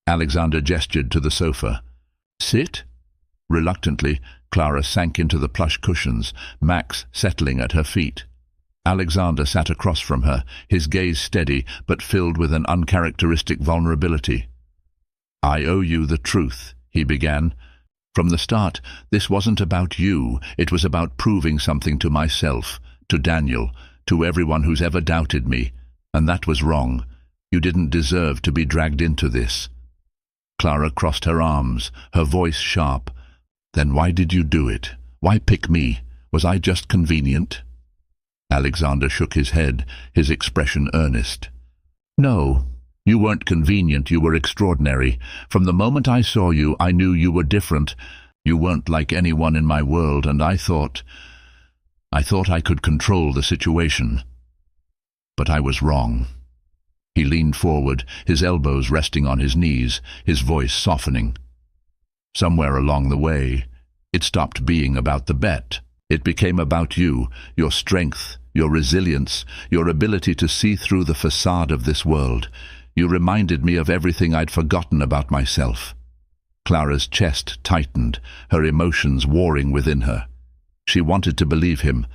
Alexander gestured to the sofa. "Sit?" Reluctantly, Clara sank into the plush cushions, Max settling at her feet. Alexander sat across from her, his gaze steady but filled with an uncharacteristic vulnerability. "I owe you the truth," he began. "From the start, this wasn't about you. It was about proving something to myself, to Daniel, to everyone who's ever doubted me. And that was wrong. You didn't deserve to be dragged into this." Clara crossed her arms, her voice sharp. "Then why did you do it? Why pick me? Was I just convenient?" Alexander shook his head, his expression earnest. "No, You weren't convenient, you were extraordinary. From the moment I saw you, I knew you were different. You weren't like anyone in my world, and I thought I could control the situation. But I was wrong." He leaned forward, his elbows resting on his knees, his voice softening. "Somewhere along the way, it stopped being about the bet. It became about you, your strength, your resilience, your ability to see through the facade of this world. You reminded me of everything I'd forgotten about myself." Clara's chest tightened, her emotions warring within her. She wanted to believe him,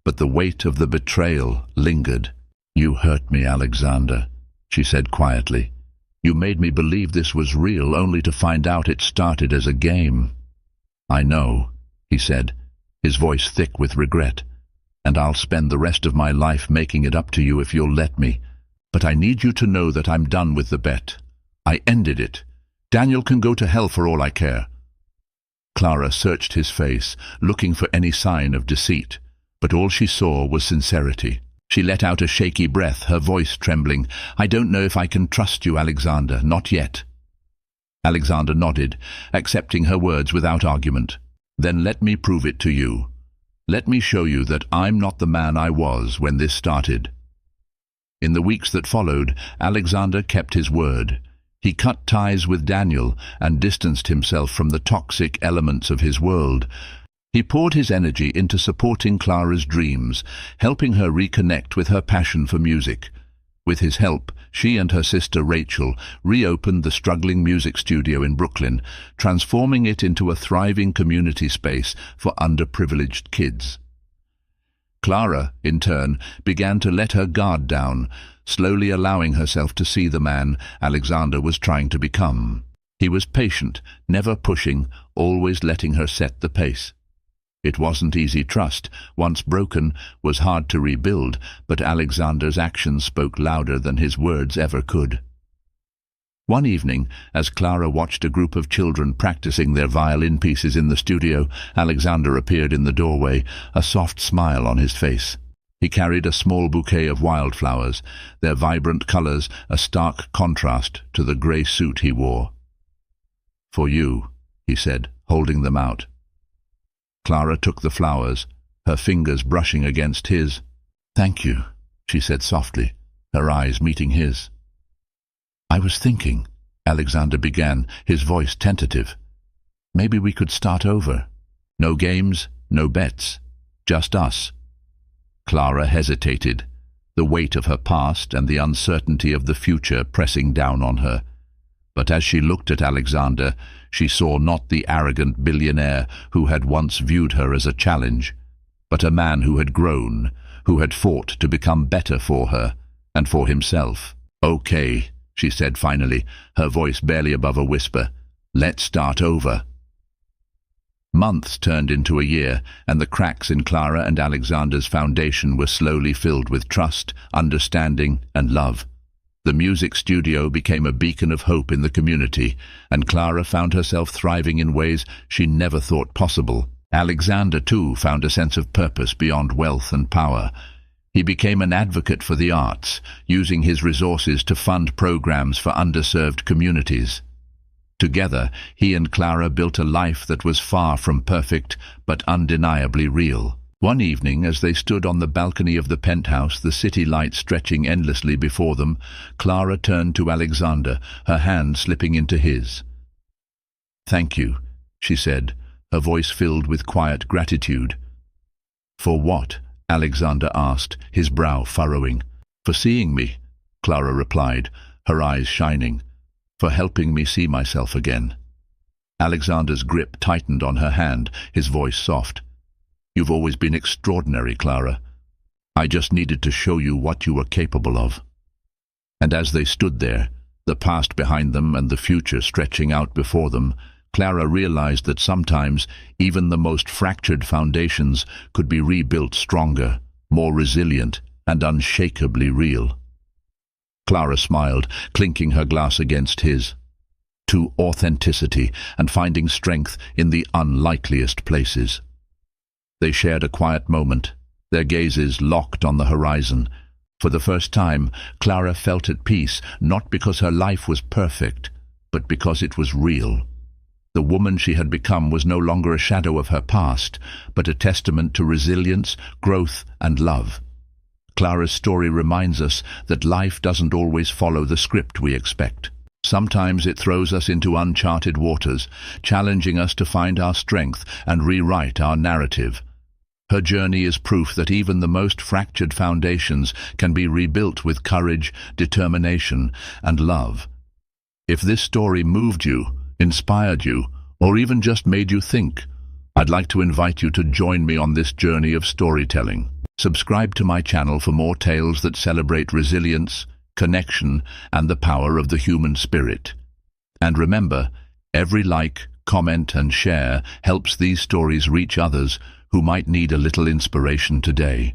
but the weight of the betrayal lingered. "You hurt me, Alexander," she said quietly. "You made me believe this was real, only to find out it started as a game." "I know," he said, his voice thick with regret, "and I'll spend the rest of my life making it up to you if you'll let me. But I need you to know that I'm done with the bet. I ended it. Daniel can go to hell for all I care." Clara searched his face, looking for any sign of deceit, but all she saw was sincerity. She let out a shaky breath, her voice trembling. "I don't know if I can trust you, Alexander, not yet." Alexander nodded, accepting her words without argument. "Then let me prove it to you. Let me show you that I'm not the man I was when this started." In the weeks that followed, Alexander kept his word. He cut ties with Daniel and distanced himself from the toxic elements of his world. He poured his energy into supporting Clara's dreams, helping her reconnect with her passion for music. With his help, she and her sister Rachel reopened the struggling music studio in Brooklyn, transforming it into a thriving community space for underprivileged kids. Clara, in turn, began to let her guard down, slowly allowing herself to see the man Alexander was trying to become. He was patient, never pushing, always letting her set the pace. It wasn't easy. Trust, once broken, was hard to rebuild, but Alexander's actions spoke louder than his words ever could. One evening, as Clara watched a group of children practicing their violin pieces in the studio, Alexander appeared in the doorway, a soft smile on his face. He carried a small bouquet of wildflowers, their vibrant colors a stark contrast to the grey suit he wore. "For you," he said, holding them out. Clara took the flowers, her fingers brushing against his. "Thank you," she said softly, her eyes meeting his. "I was thinking," Alexander began, his voice tentative. "Maybe we could start over. No games, no bets, just us." Clara hesitated, the weight of her past and the uncertainty of the future pressing down on her. But as she looked at Alexander, she saw not the arrogant billionaire who had once viewed her as a challenge, but a man who had grown, who had fought to become better for her and for himself. "Okay," she said finally, her voice barely above a whisper. "Let's start over." Months turned into a year, and the cracks in Clara and Alexander's foundation were slowly filled with trust, understanding, and love. The music studio became a beacon of hope in the community, and Clara found herself thriving in ways she never thought possible. Alexander, too, found a sense of purpose beyond wealth and power. He became an advocate for the arts, using his resources to fund programs for underserved communities. Together, he and Clara built a life that was far from perfect, but undeniably real. One evening, as they stood on the balcony of the penthouse, the city lights stretching endlessly before them, Clara turned to Alexander, her hand slipping into his. "Thank you," she said, her voice filled with quiet gratitude. "For what?" Alexander asked, his brow furrowing. "For seeing me," Clara replied, her eyes shining. "For helping me see myself again." Alexander's grip tightened on her hand, his voice soft. "You've always been extraordinary, Clara. I just needed to show you what you were capable of." And as they stood there, the past behind them and the future stretching out before them, Clara realized that sometimes even the most fractured foundations could be rebuilt stronger, more resilient, and unshakably real. Clara smiled, clinking her glass against his. To authenticity and finding strength in the unlikeliest places. They shared a quiet moment, their gazes locked on the horizon, For the first time, Clara felt at peace, not because her life was perfect, but because it was real. The woman she had become was no longer a shadow of her past, but a testament to resilience, growth, and love. Clara's story reminds us that life doesn't always follow the script we expect. Sometimes it throws us into uncharted waters, challenging us to find our strength and rewrite our narrative. Her journey is proof that even the most fractured foundations can be rebuilt with courage, determination, and love. If this story moved you, inspired you, or even just made you think, I'd like to invite you to join me on this journey of storytelling. Subscribe to my channel for more tales that celebrate resilience, connection, and the power of the human spirit. And remember, every like, comment, and share helps these stories reach others who might need a little inspiration today.